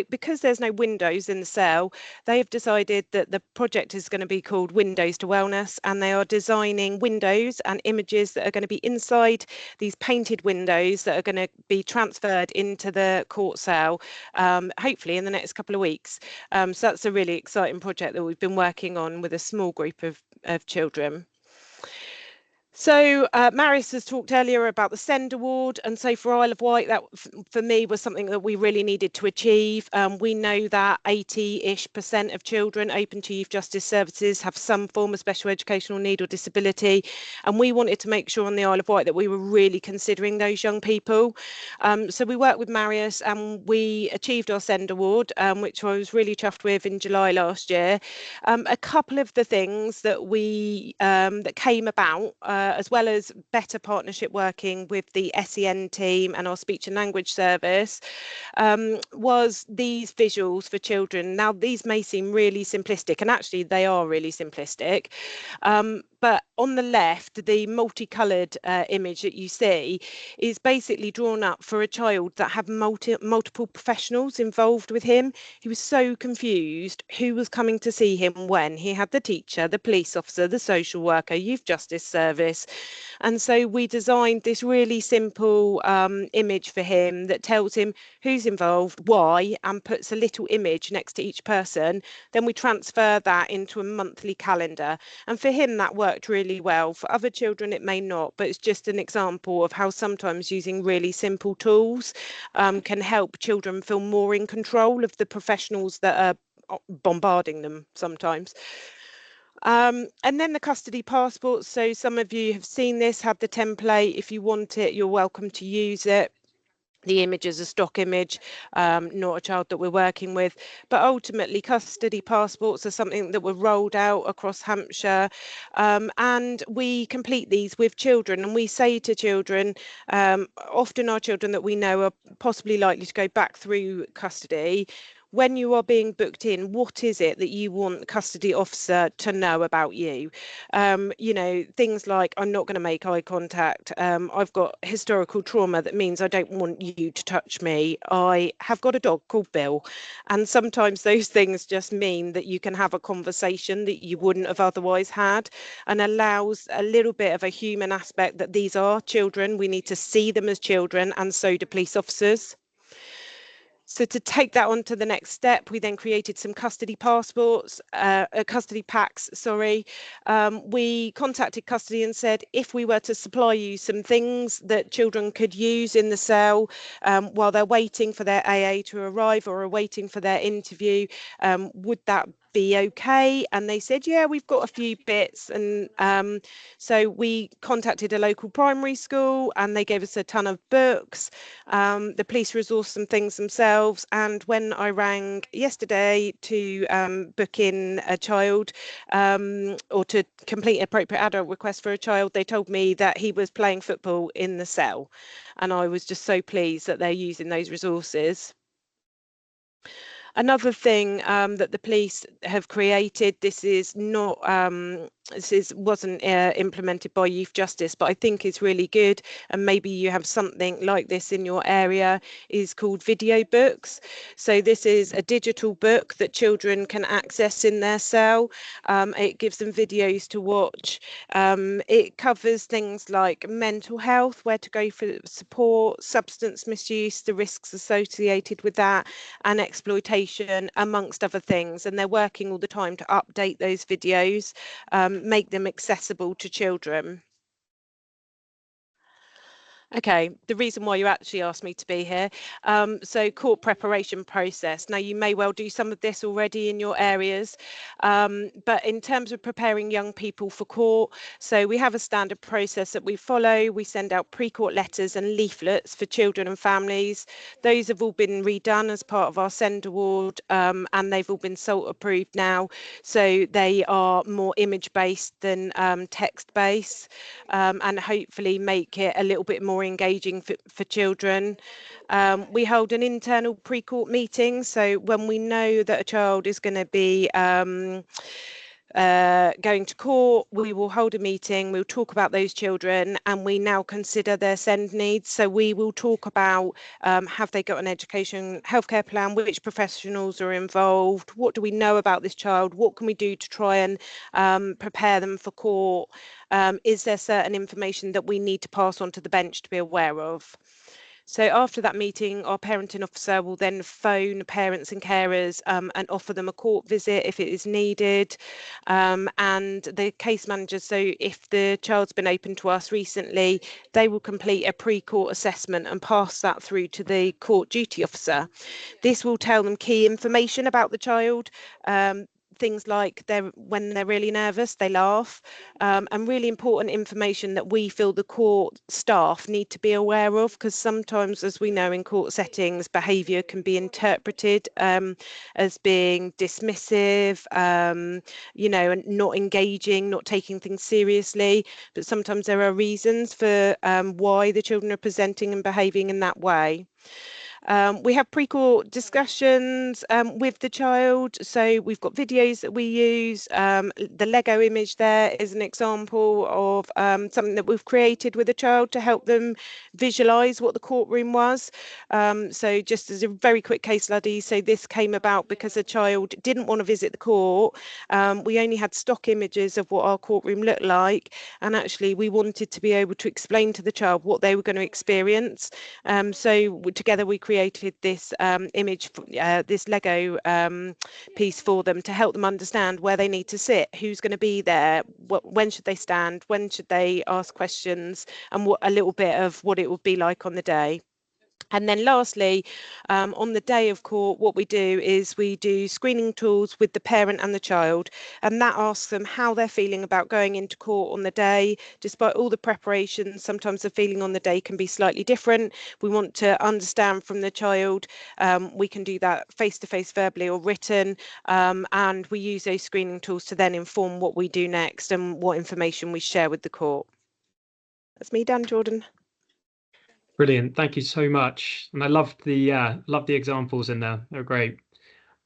because there's no windows in the cell, they have decided that the project is going to be called Windows to Wellness, and they are designing windows and images that are going to be inside these painted windows that are going to be transferred into the court cell, hopefully in the next couple of weeks. So that's a really exciting project that we've been working on with a small group of children. So Marius has talked earlier about the SEND award, and so for Isle of Wight, that for me was something that we really needed to achieve. We know that 80-ish% of children open to youth justice services have some form of special educational need or disability, and we wanted to make sure on the Isle of Wight that we were really considering those young people. So we worked with Marius and we achieved our SEND award, which I was really chuffed with in July last year. A couple of the things that that came about, as well as better partnership working with the SEN team and our speech and language service, was these visuals for children. Now, these may seem really simplistic, and actually they are really simplistic, but on the left, the multicoloured image that you see is basically drawn up for a child that had multiple professionals involved with him. He was so confused who was coming to see him when. He had the teacher, the police officer, the social worker, youth justice service. And so we designed this really simple image for him that tells him who's involved, why, and puts a little image next to each person. Then we transfer that into a monthly calendar. And for him, that worked really well. For other children, it may not, but it's just an example of how sometimes using really simple tools can help children feel more in control of the professionals that are bombarding them sometimes. And then the custody passports. So some of you have seen this, have the template. If you want it, you're welcome to use it. The image is a stock image, not a child that we're working with. But ultimately, custody passports are something that were rolled out across Hampshire. And we complete these with children. And we say to children, often our children that we know are possibly likely to go back through custody. When you are being booked in, what is it that you want the custody officer to know about you? You know, things like, I'm not going to make eye contact. I've got historical trauma that means I don't want you to touch me. I have got a dog called Bill. And sometimes those things just mean that you can have a conversation that you wouldn't have otherwise had, and allows a little bit of a human aspect that these are children. We need to see them as children, and so do police officers. So to take that on to the next step, we then created some custody passports, custody packs, sorry. We contacted custody and said, if we were to supply you some things that children could use in the cell while they're waiting for their AA to arrive or are waiting for their interview, would that be okay? And they said, yeah, we've got a few bits. And so we contacted a local primary school and they gave us a ton of books. The police resourced some things themselves. And when I rang yesterday to book in a child or to complete an appropriate adult request for a child, they told me that he was playing football in the cell. And I was just so pleased that they're using those resources. Another thing that the police have created, this is not wasn't implemented by Youth Justice, but I think is really good, and maybe you have something like this in your area, is called video books. So this is a digital book that children can access in their cell. It gives them videos to watch. It covers things like mental health, where to go for support, substance misuse, the risks associated with that, and exploitation, amongst other things. And they're working all the time to update those videos, make them accessible to children. Okay, the reason why you actually asked me to be here. So court preparation process. Now, you may well do some of this already in your areas, but in terms of preparing young people for court, so we have a standard process that we follow. We send out pre-court letters and leaflets for children and families. Those have all been redone as part of our SEND award, and they've all been SALT approved now. So they are more image-based than text-based, and hopefully make it a little bit more engaging for children. We hold an internal pre-court meeting, so when we know that a child is going to be going to court, we will hold a meeting, we'll talk about those children, and we now consider their SEND needs. So we will talk about have they got an education healthcare plan, which professionals are involved, what do we know about this child, what can we do to try and prepare them for court, is there certain information that we need to pass on to the bench to be aware of. So after that meeting, our parenting officer will then phone parents and carers and offer them a court visit if it is needed. And the case manager, so if the child's been open to us recently, they will complete a pre-court assessment and pass that through to the court duty officer. This will tell them key information about the child. Things like when they're really nervous, they laugh, and really important information that we feel the court staff need to be aware of, because sometimes, as we know, in court settings, behaviour can be interpreted as being dismissive, you know, and not engaging, not taking things seriously. But sometimes there are reasons for why the children are presenting and behaving in that way. We have pre-court discussions with the child. So we've got videos that we use. The Lego image there is an example of something that we've created with a child to help them visualize what the courtroom was. So just as a very quick case study, so this came about because a child didn't want to visit the court. We only had stock images of what our courtroom looked like, and actually we wanted to be able to explain to the child what they were going to experience. So together we created this image, this Lego piece for them to help them understand where they need to sit, who's going to be there, when should they stand, when should they ask questions, and what a little bit of what it would be like on the day. And then lastly, on the day of court, what we do is we do screening tools with the parent and the child, and that asks them how they're feeling about going into court on the day. Despite all the preparations, sometimes the feeling on the day can be slightly different. We want to understand from the child. We can do that face-to-face, verbally or written, and we use those screening tools to then inform what we do next and what information we share with the court. That's me done, Jordan. Brilliant, thank you so much. And I loved the examples in there. They're great.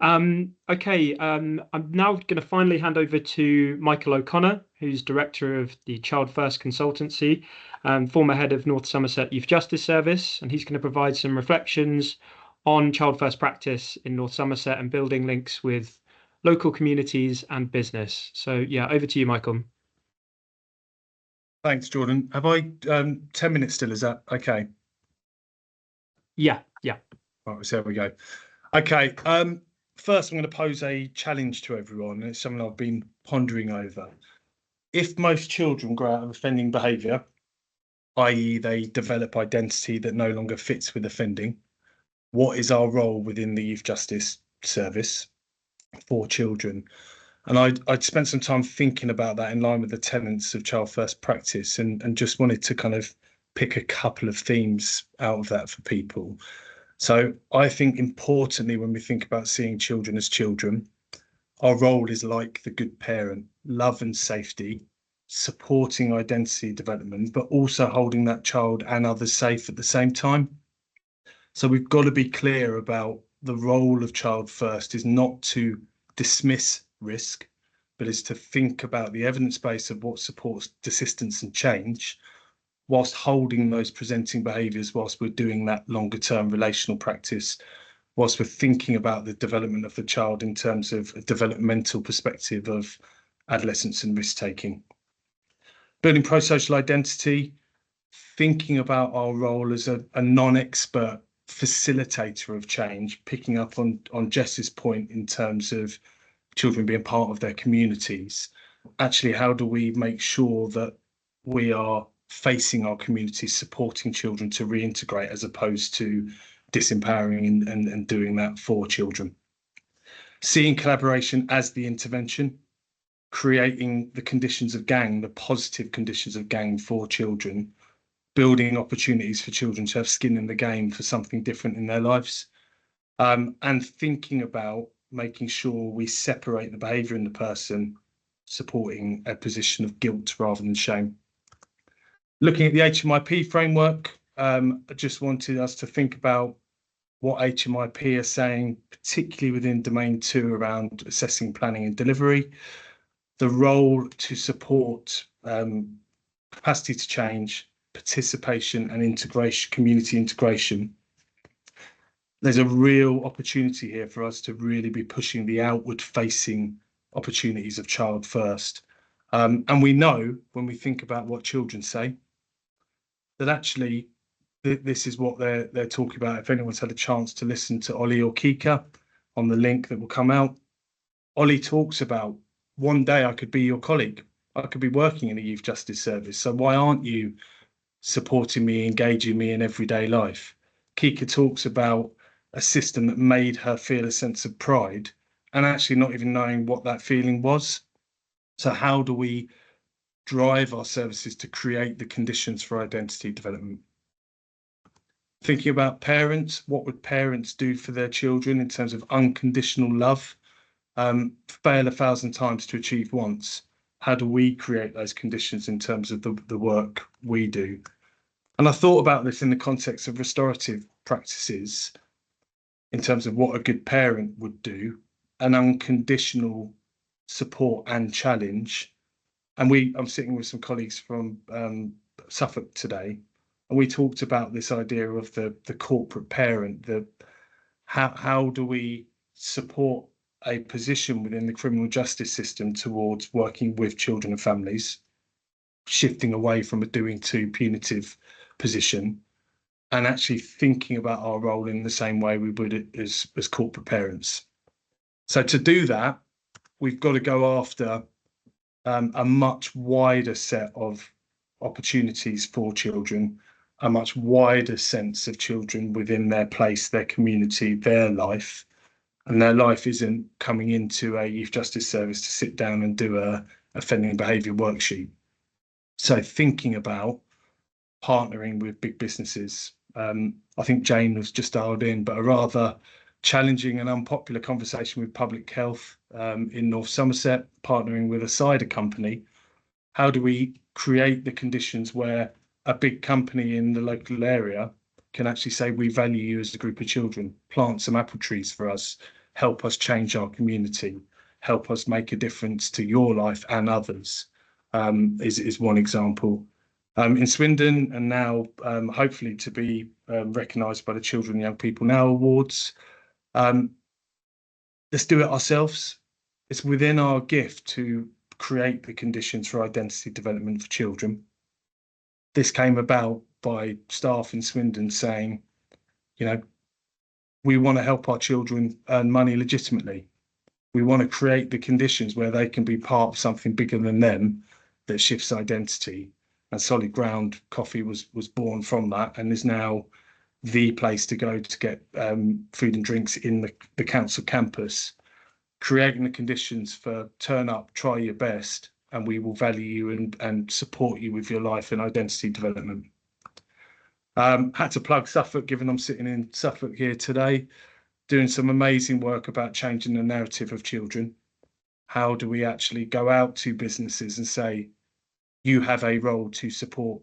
Okay, I'm now going to finally hand over to Michael O'Connor, who's director of the Child First Consultancy and former head of North Somerset Youth Justice Service, and he's going to provide some reflections on Child First practice in North Somerset and building links with local communities and business. So yeah, over to you, Michael. Thanks, Jordan. Have I 10 minutes still? Is that okay? Yeah. Right, so there we go. Okay. First, I'm going to pose a challenge to everyone, and it's something I've been pondering over. If most children grow out of offending behaviour, i.e. they develop identity that no longer fits with offending, what is our role within the Youth Justice Service for children? And I'd spent some time thinking about that in line with the tenets of Child First practice, and just wanted to kind of pick a couple of themes out of that for people. So I think importantly, when we think about seeing children as children, our role is like the good parent: love and safety, supporting identity development, but also holding that child and others safe at the same time. So we've got to be clear about the role of Child First is not to dismiss risk, but is to think about the evidence base of what supports desistance and change, whilst holding those presenting behaviours, whilst we're doing that longer term relational practice, whilst we're thinking about the development of the child in terms of a developmental perspective of adolescence and risk taking. Building pro-social identity, thinking about our role as a non-expert facilitator of change, picking up on Jess's point in terms of children being part of their communities. Actually, how do we make sure that we are facing our communities, supporting children to reintegrate, as opposed to disempowering and doing that for children? Seeing collaboration as the intervention, creating the conditions of gang, the positive conditions of gang for children, building opportunities for children to have skin in the game for something different in their lives, and thinking about making sure we separate the behaviour in the person, supporting a position of guilt rather than shame. Looking at the HMIP framework, I just wanted us to think about what HMIP are saying, particularly within Domain 2 around assessing, planning and delivery, the role to support capacity to change, participation and integration, community integration. There's a real opportunity here for us to really be pushing the outward facing opportunities of Child First. And we know when we think about what children say, that actually this is what they're talking about. If anyone's had a chance to listen to Ollie or Kika on the link that will come out, Ollie talks about, one day I could be your colleague. I could be working in the Youth Justice Service. So why aren't you supporting me, engaging me in everyday life? Kika talks about a system that made her feel a sense of pride and actually not even knowing what that feeling was. So how do we drive our services to create the conditions for identity development? Thinking about parents, what would parents do for their children in terms of unconditional love? Fail 1,000 times to achieve once. How do we create those conditions in terms of the work we do? And I thought about this in the context of restorative practices. in terms of what a good parent would do, an unconditional support and challenge. And I'm sitting with some colleagues from Suffolk today, and we talked about this idea of the corporate parent, how do we support a position within the criminal justice system towards working with children and families, shifting away from a doing to punitive position, and actually thinking about our role in the same way we would as corporate parents. So to do that, we've got to go after a much wider set of opportunities for children, a much wider sense of children within their place, their community, their life. And their life isn't coming into a youth justice service to sit down and do a offending behaviour worksheet. So thinking about partnering with big businesses. I think Jane was just dialed in, but a rather challenging and unpopular conversation with Public Health in North Somerset, partnering with a cider company. How do we create the conditions where a big company in the local area can actually say, we value you as a group of children, plant some apple trees for us, help us change our community, help us make a difference to your life and others, is one example. In Swindon, and now hopefully to be recognised by the Children and Young People Now Awards. Let's do it ourselves. It's within our gift to create the conditions for identity development for children. This came about by staff in Swindon saying, you know, we want to help our children earn money legitimately. We want to create the conditions where they can be part of something bigger than them that shifts identity. And Solid Ground Coffee was born from that, and is now the place to go to get food and drinks in the council campus, creating the conditions for turn up, try your best, and we will value you and support you with your life and identity development. Had to plug Suffolk, given I'm sitting in Suffolk here today, doing some amazing work about changing the narrative of children. How do we actually go out to businesses and say, you have a role to support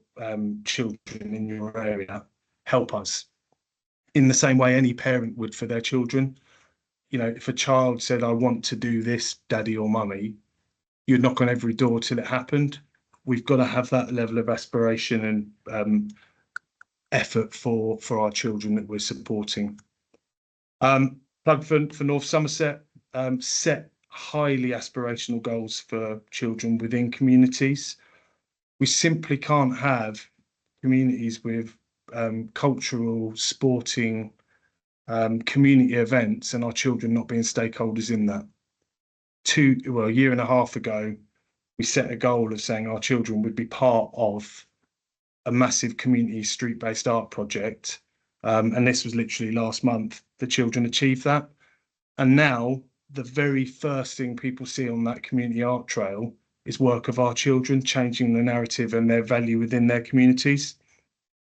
children in your area, help us. In the same way any parent would for their children. You know, if a child said, I want to do this, daddy or mummy, you'd knock on every door till it happened. We've got to have that level of aspiration and effort for our children that we're supporting. Plug for North Somerset, set highly aspirational goals for children within communities. We simply can't have communities with cultural, sporting, community events and our children not being stakeholders in that. A year and a half ago, we set a goal of saying our children would be part of a massive community street-based art project. And this was literally last month. The children achieved that. And now the very first thing people see on that community art trail is work of our children, changing the narrative and their value within their communities.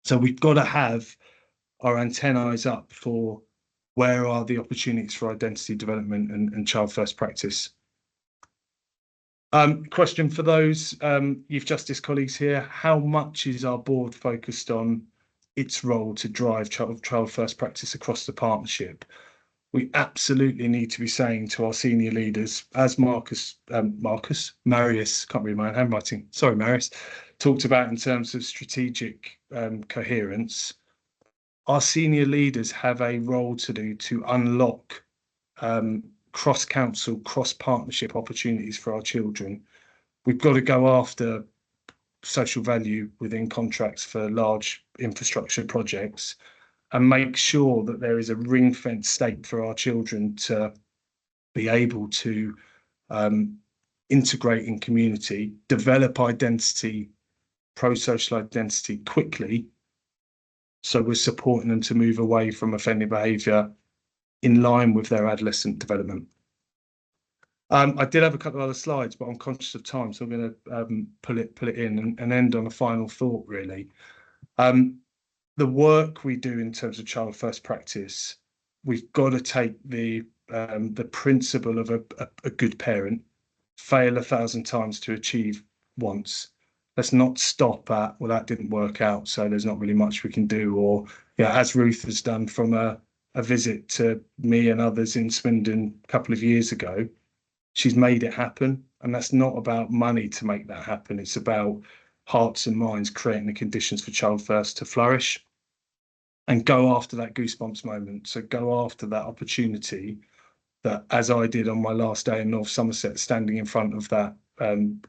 So we've got to have our antennae up for where are the opportunities for identity development and child first practice. Question for those youth justice colleagues here: how much is our board focused on its role to drive child first practice across the partnership? We absolutely need to be saying to our senior leaders, as Marius, can't read my handwriting, sorry Marius, talked about in terms of strategic coherence, our senior leaders have a role to do to unlock cross-council, cross-partnership opportunities for our children. We've got to go after social value within contracts for large infrastructure projects and make sure that there is a ring-fenced state for our children to be able to integrate in community, develop identity, pro-social identity quickly, so we're supporting them to move away from offending behaviour in line with their adolescent development. I did have a couple of other slides, but I'm conscious of time, so I'm going to pull it in and end on a final thought, really. The work we do in terms of child first practice, we've got to take the principle of a good parent, fail 1,000 times to achieve once. Let's not stop at, well, that didn't work out, so there's not really much we can do, or as Ruth has done from a a visit to me and others in Swindon a couple of years ago. She's made it happen, and that's not about money to make that happen. It's about hearts and minds creating the conditions for Child First to flourish and go after that goosebumps moment. So go after that opportunity that, as I did on my last day in North Somerset, standing in front of that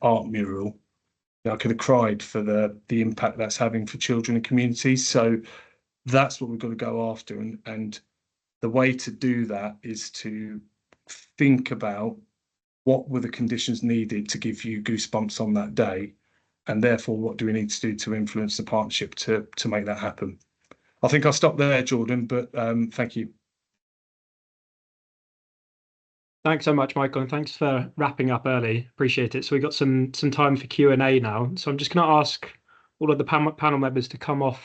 art mural, I could have cried for the impact that's having for children and communities. So that's what we've got to go after. And the way to do that is to think about what were the conditions needed to give you goosebumps on that day, and therefore what do we need to do to influence the partnership to make that happen. I think I'll stop there, Jordan, but thank you. Thanks so much, Michael, and thanks for wrapping up early. Appreciate it. So we've got some time for Q&A now. So I'm just going to ask all of the panel members to come off,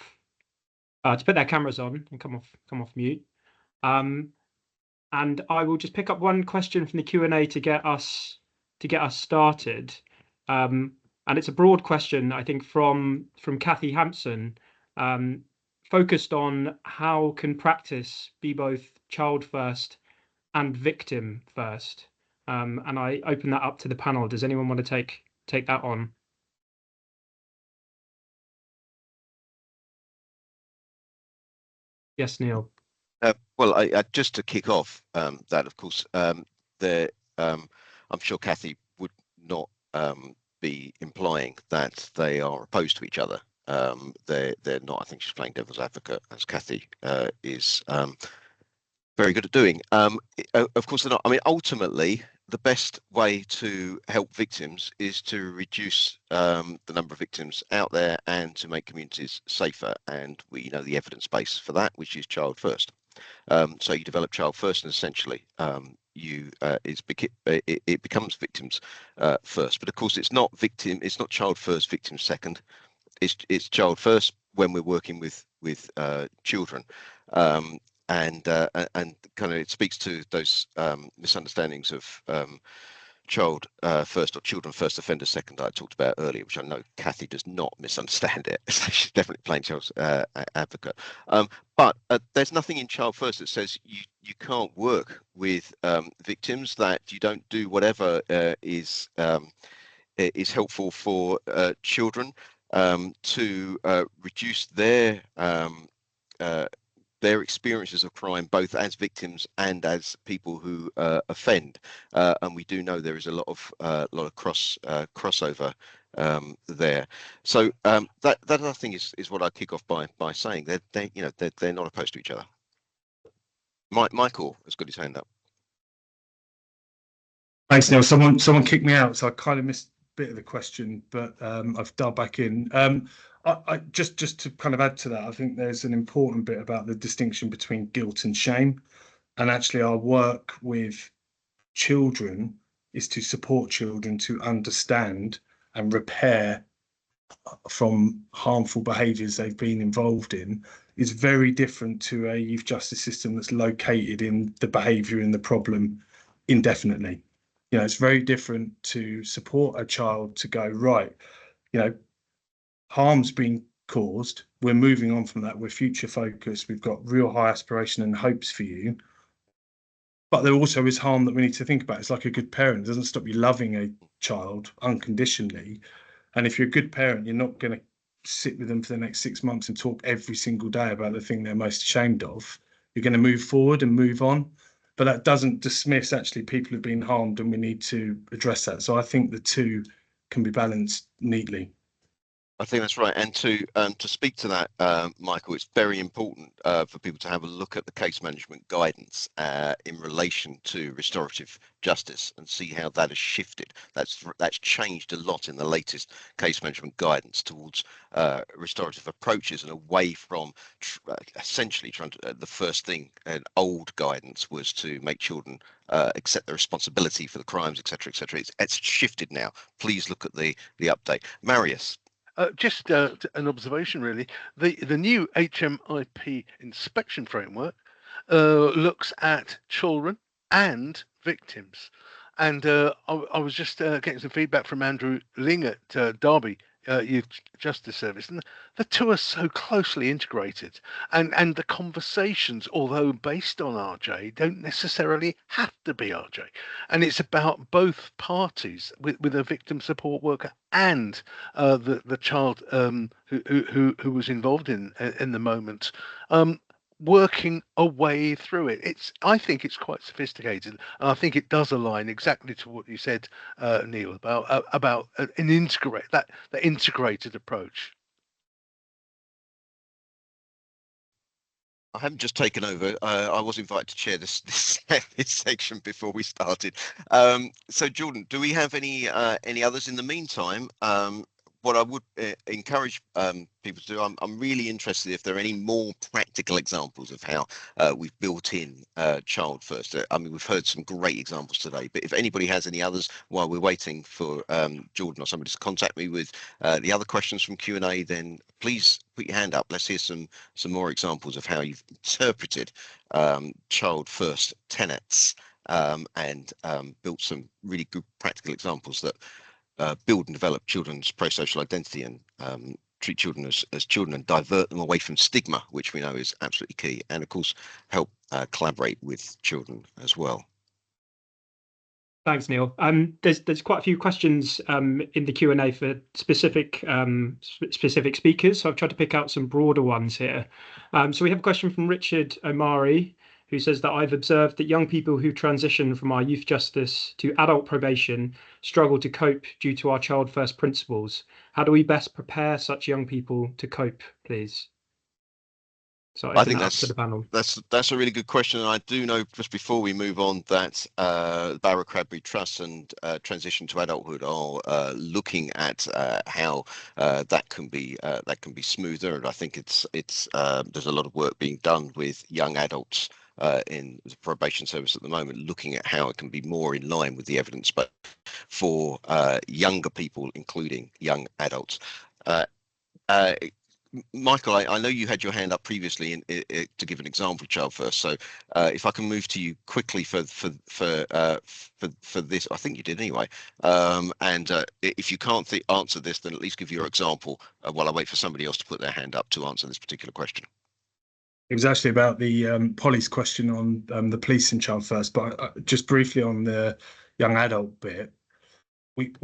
to put their cameras on and come off mute. And I will just pick up one question from the Q&A to get us started. And it's a broad question, I think, from Kathy Hampson, focused on how can practice be both child first and victim first. And I open that up to the panel. Does anyone want to take that on? Yes, Neil. Well, just to kick off that, of course, I'm sure Kathy would not be implying that they are opposed to each other. They're not. I think she's playing devil's advocate, as Kathy is very good at doing. Of course, they're not. I mean, ultimately, the best way to help victims is to reduce the number of victims out there and to make communities safer. And we know the evidence base for that, which is child first. So you develop child first, and essentially it becomes victims first. But of course, it's not child first, victim second. It's child first when we're working with children. And kind of it speaks to those misunderstandings of child first or children first, offender second that I talked about earlier, which I know Kathy does not misunderstand it. She's definitely playing child's advocate. But there's nothing in child first that says you can't work with victims, that you don't do whatever is helpful for children to reduce their experiences of crime, both as victims and as people who offend, and we do know there is a lot of crossover there. So that I think is what I kick off by saying they're not opposed to each other. Michael has got his hand up. Thanks, Neil. Someone kicked me out, so I kind of missed a bit of the question, but I've dialed back in. I just to kind of add to that, I think there's an important bit about the distinction between guilt and shame. And actually, our work with children is to support children to understand and repair from harmful behaviours they've been involved in, is very different to a youth justice system that's located in the behaviour and the problem indefinitely. It's very different to support a child to go, right, harm's been caused, we're moving on from that, we're future focused, we've got real high aspiration and hopes for you, but there also is harm that we need to think about. It's like a good parent. It doesn't stop you loving a child unconditionally, and if you're a good parent, you're not going to sit with them for the next 6 months and talk every single day about the thing they're most ashamed of. You're going to move forward and move on, but that doesn't dismiss actually people who've been harmed, and we need to address that. So I think the two can be balanced neatly. I think that's right. And to speak to that, Michael, it's very important for people to have a look at the case management guidance in relation to restorative justice and see how that has shifted. That's changed a lot in the latest case management guidance towards restorative approaches and away from essentially trying to. The first thing in old guidance was to make children accept the responsibility for the crimes, etc., etc. It's shifted now. Please look at the update. Marius. Just an observation, really. The new HMIP inspection framework looks at children and victims. And I was just getting some feedback from Andrew Ling at Derby Youth Justice Service, and the two are so closely integrated, and the conversations, although based on RJ, don't necessarily have to be RJ, and it's about both parties with a victim support worker and the child who was involved in the moment. Working a way through it. I think it's quite sophisticated, and I think it does align exactly to what you said, Neil, about an integrated approach. I haven't just taken over. I was invited to chair this this section before we started. So Jordan, do we have any others in the meantime? What I would encourage people to do, I'm really interested if there are any more practical examples of how we've built in child first. I mean, we've heard some great examples today, but if anybody has any others while we're waiting for Jordan or somebody to contact me with the other questions from Q&A, then please put your hand up. Let's hear some more examples of how you've interpreted child first tenets and built some really good practical examples that build and develop children's pro-social identity and treat children as children and divert them away from stigma, which we know is absolutely key, and of course help collaborate with children as well. Thanks, Neil. There's quite a few questions in the Q&A for specific speakers, so I've tried to pick out some broader ones here. So we have a question from Richard Omari, who says that I've observed that young people who transition from our youth justice to adult probation struggle to cope due to our child first principles. How do we best prepare such young people to cope, please? So I think to the panel. That's a really good question, and I do know just before we move on that Barrow Cadbury Trust and Transition to Adulthood are looking at how that can be smoother, and I think it's there's a lot of work being done with young adults in the probation service at the moment, looking at how it can be more in line with the evidence, but for younger people, including young adults. Michael, I know you had your hand up previously to give an example of child first. So if I can move to you quickly for this, I think you did anyway. And if you can't answer this, then at least give your example while I wait for somebody else to put their hand up to answer this particular question. It was actually about the Polly's question on the police and child first, but just briefly on the young adult bit, it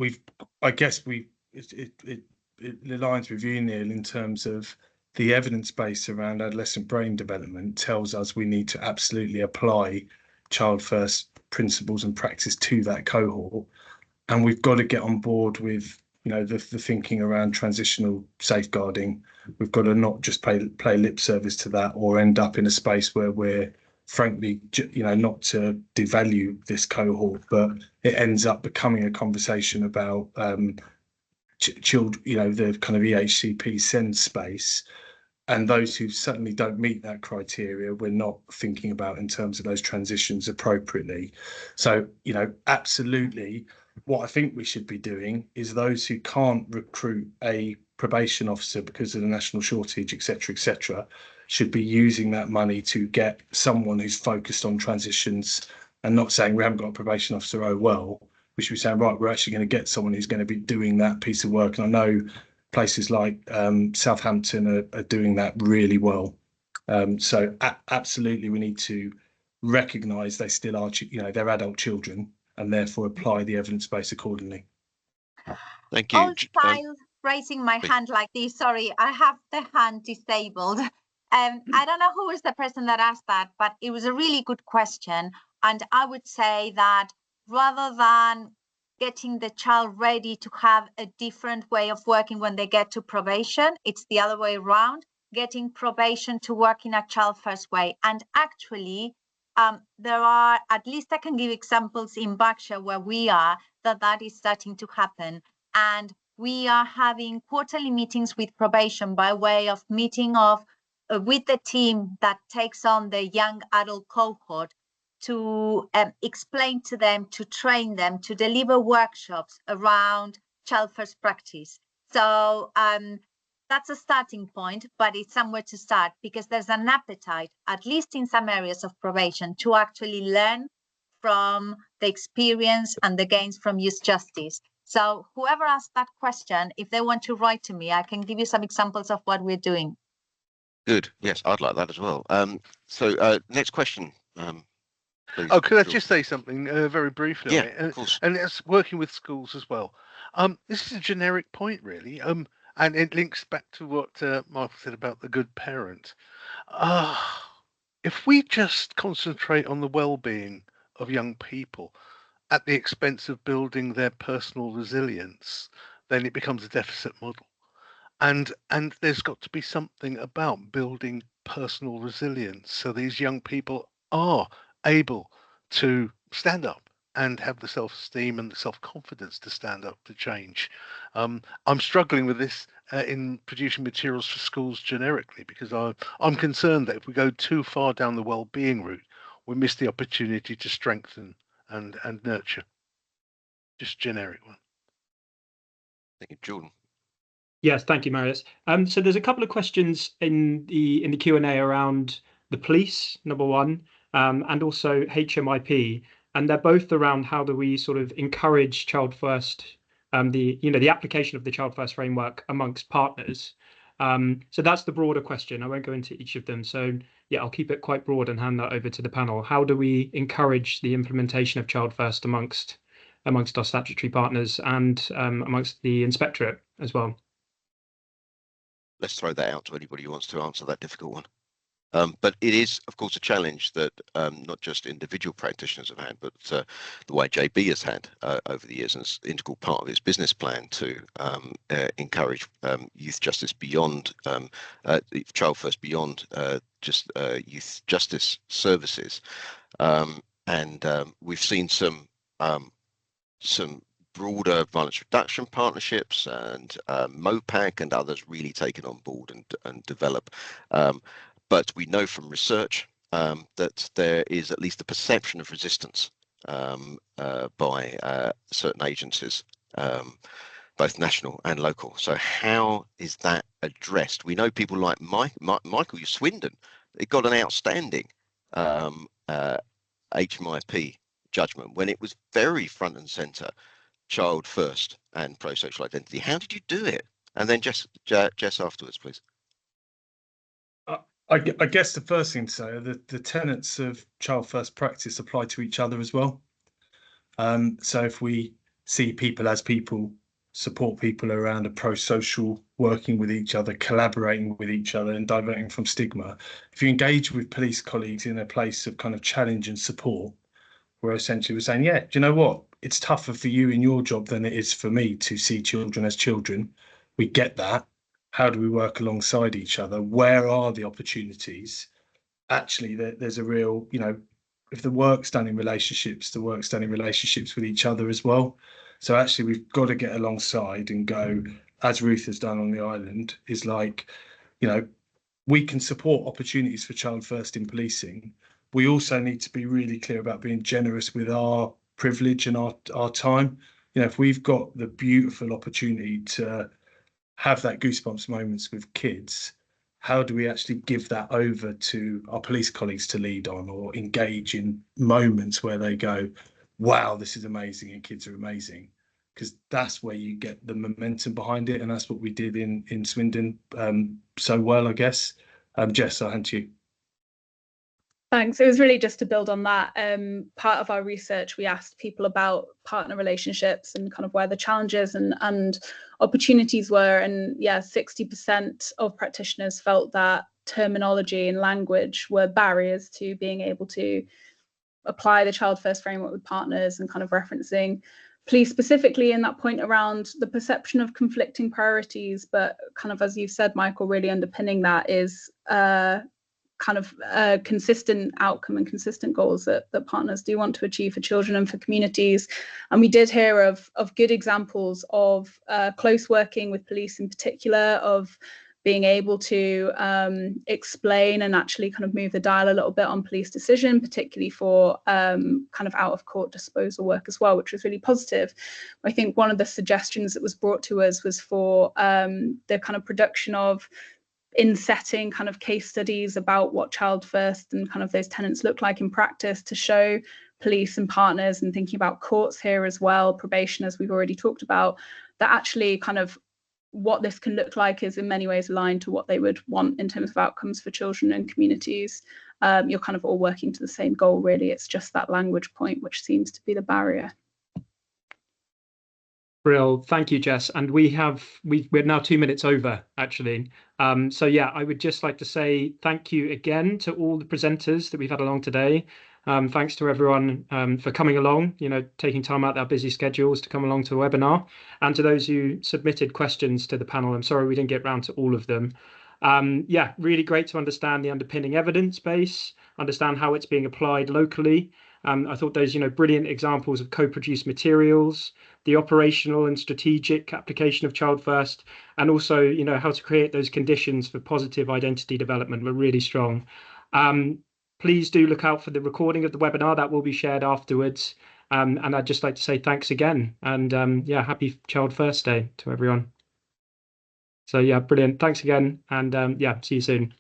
aligns with you, Neil, in terms of the evidence base around adolescent brain development tells us we need to absolutely apply child first principles and practice to that cohort, and we've got to get on board with the thinking around transitional safeguarding. We've got to not just play lip service to that or end up in a space where we're frankly not to devalue this cohort, but it ends up becoming a conversation about children, the kind of EHCP send space, and those who certainly don't meet that criteria, we're not thinking about in terms of those transitions appropriately. So, absolutely, what I think we should be doing is those who can't recruit a probation officer because of the national shortage, etc., should be using that money to get someone who's focused on transitions and not saying we haven't got a probation officer, oh well. We should be saying, right, we're actually going to get someone who's going to be doing that piece of work. And I know places like Southampton are doing that really well. So absolutely, we need to recognise they still are, they're adult children, and therefore apply the evidence base accordingly. Thank you. Child raising my hand like this. Sorry, I have the hand disabled. I don't know who was the person that asked that, but it was a really good question. And I would say that rather than getting the child ready to have a different way of working when they get to probation, it's the other way around, getting probation to work in a child first way. And actually, there are, at least I can give examples in Berkshire where we are, that is starting to happen. And we are having quarterly meetings with probation by way of meeting with the team that takes on the young adult cohort to explain to them, to train them, to deliver workshops around child first practice. So that's a starting point, but it's somewhere to start because there's an appetite, at least in some areas of probation, to actually learn from the experience and the gains from youth justice. So whoever asked that question, if they want to write to me, I can give you some examples of what we're doing. Good. Yes, I'd like that as well. Next question, please. Oh, could I George. just say something very briefly? Yeah, of course. And it's working with schools as well. This is a generic point, really. And it links back to what Michael said about the good parent. If we just concentrate on the well-being of young people at the expense of building their personal resilience, then it becomes a deficit model. And there's got to be something about building personal resilience so these young people are able to stand up and have the self-esteem and the self-confidence to stand up to change. I'm struggling with this in producing materials for schools generically, because I'm concerned that if we go too far down the well-being route, we miss the opportunity to strengthen and nurture. Just generic one. Thank you, Jordan. Yes, thank you, Marius. So there's a couple of questions in the Q&A around the police, number one, and also HMIP, and they're both around how do we sort of encourage child first, the application of the child first framework amongst partners. So that's the broader question. I won't go into each of them. So yeah, I'll keep it quite broad and hand that over to the panel. How do we encourage the implementation of child first amongst our statutory partners and amongst the inspectorate as well? Let's throw that out to anybody who wants to answer that difficult one. But it is, of course, a challenge that not just individual practitioners have had, but the YJB has had over the years, and it's an integral part of its business plan to encourage youth justice beyond, child first beyond just youth justice services. We've seen some broader violence reduction partnerships and MOPAC and others really taken on board and develop. But we know from research that there is at least a perception of resistance by certain agencies, both national and local. So how is that addressed? We know people like Michael Swindon, it got an outstanding HMIP judgment when it was very front and centre child first and pro-social identity. How did you do it? And then Jess afterwards, please. I guess the first thing to say are that the tenets of child first practice apply to each other as well. So if we see people as people, support people around a pro-social, working with each other, collaborating with each other and diverting from stigma, if you engage with police colleagues in a place of kind of challenge and support, we're essentially saying, yeah, do you know what? It's tougher for you in your job than it is for me to see children as children. We get that. How do we work alongside each other? Where are the opportunities? Actually, there's a real, if the work's done in relationships, the work's done in relationships with each other as well. So actually, we've got to get alongside and go, as Ruth has done on the island, is like, we can support opportunities for child first in policing. We also need to be really clear about being generous with our privilege and our time. If we've got the beautiful opportunity to have that goosebumps moments with kids, how do we actually give that over to our police colleagues to lead on or engage in moments where they go, wow, this is amazing and kids are amazing? Because that's where you get the momentum behind it. And that's what we did in Swindon so well, I guess. Jess, I'll hand to you. Thanks. It was really just to build on that. Part of our research, we asked people about partner relationships and kind of where the challenges and opportunities were. And yeah, 60% of practitioners felt that terminology and language were barriers to being able to apply the child first framework with partners, and kind of referencing police specifically in that point around the perception of conflicting priorities. But kind of, as you said, Michael, really underpinning that is kind of consistent outcome and consistent goals that partners do want to achieve for children and for communities. And we did hear of good examples of close working with police in particular, of being able to explain and actually kind of move the dial a little bit on police decision, particularly for kind of out of court disposal work as well, which was really positive. I think one of the suggestions that was brought to us was for the kind of production of in setting kind of case studies about what child first and kind of those tenets look like in practice, to show police and partners, and thinking about courts here as well, probation, as we've already talked about, that actually kind of what this can look like is in many ways aligned to what they would want in terms of outcomes for children and communities. You're kind of all working to the same goal, really. It's just that language point which seems to be the barrier. Brill, thank you, Jess. And we're now 2 minutes over, actually. So yeah, I would just like to say thank you again to all the presenters that we've had along today. Thanks to everyone for coming along, taking time out of their busy schedules to come along to the webinar, and to those who submitted questions to the panel. I'm sorry we didn't get round to all of them. Yeah, really great to understand the underpinning evidence base, understand how it's being applied locally. I thought those, brilliant examples of co-produced materials, the operational and strategic application of Child First, and also, how to create those conditions for positive identity development were really strong. Please do look out for the recording of the webinar that will be shared afterwards. And I'd just like to say thanks again. And yeah, happy Child First Day to everyone. So yeah, brilliant. Thanks again. And yeah, see you soon.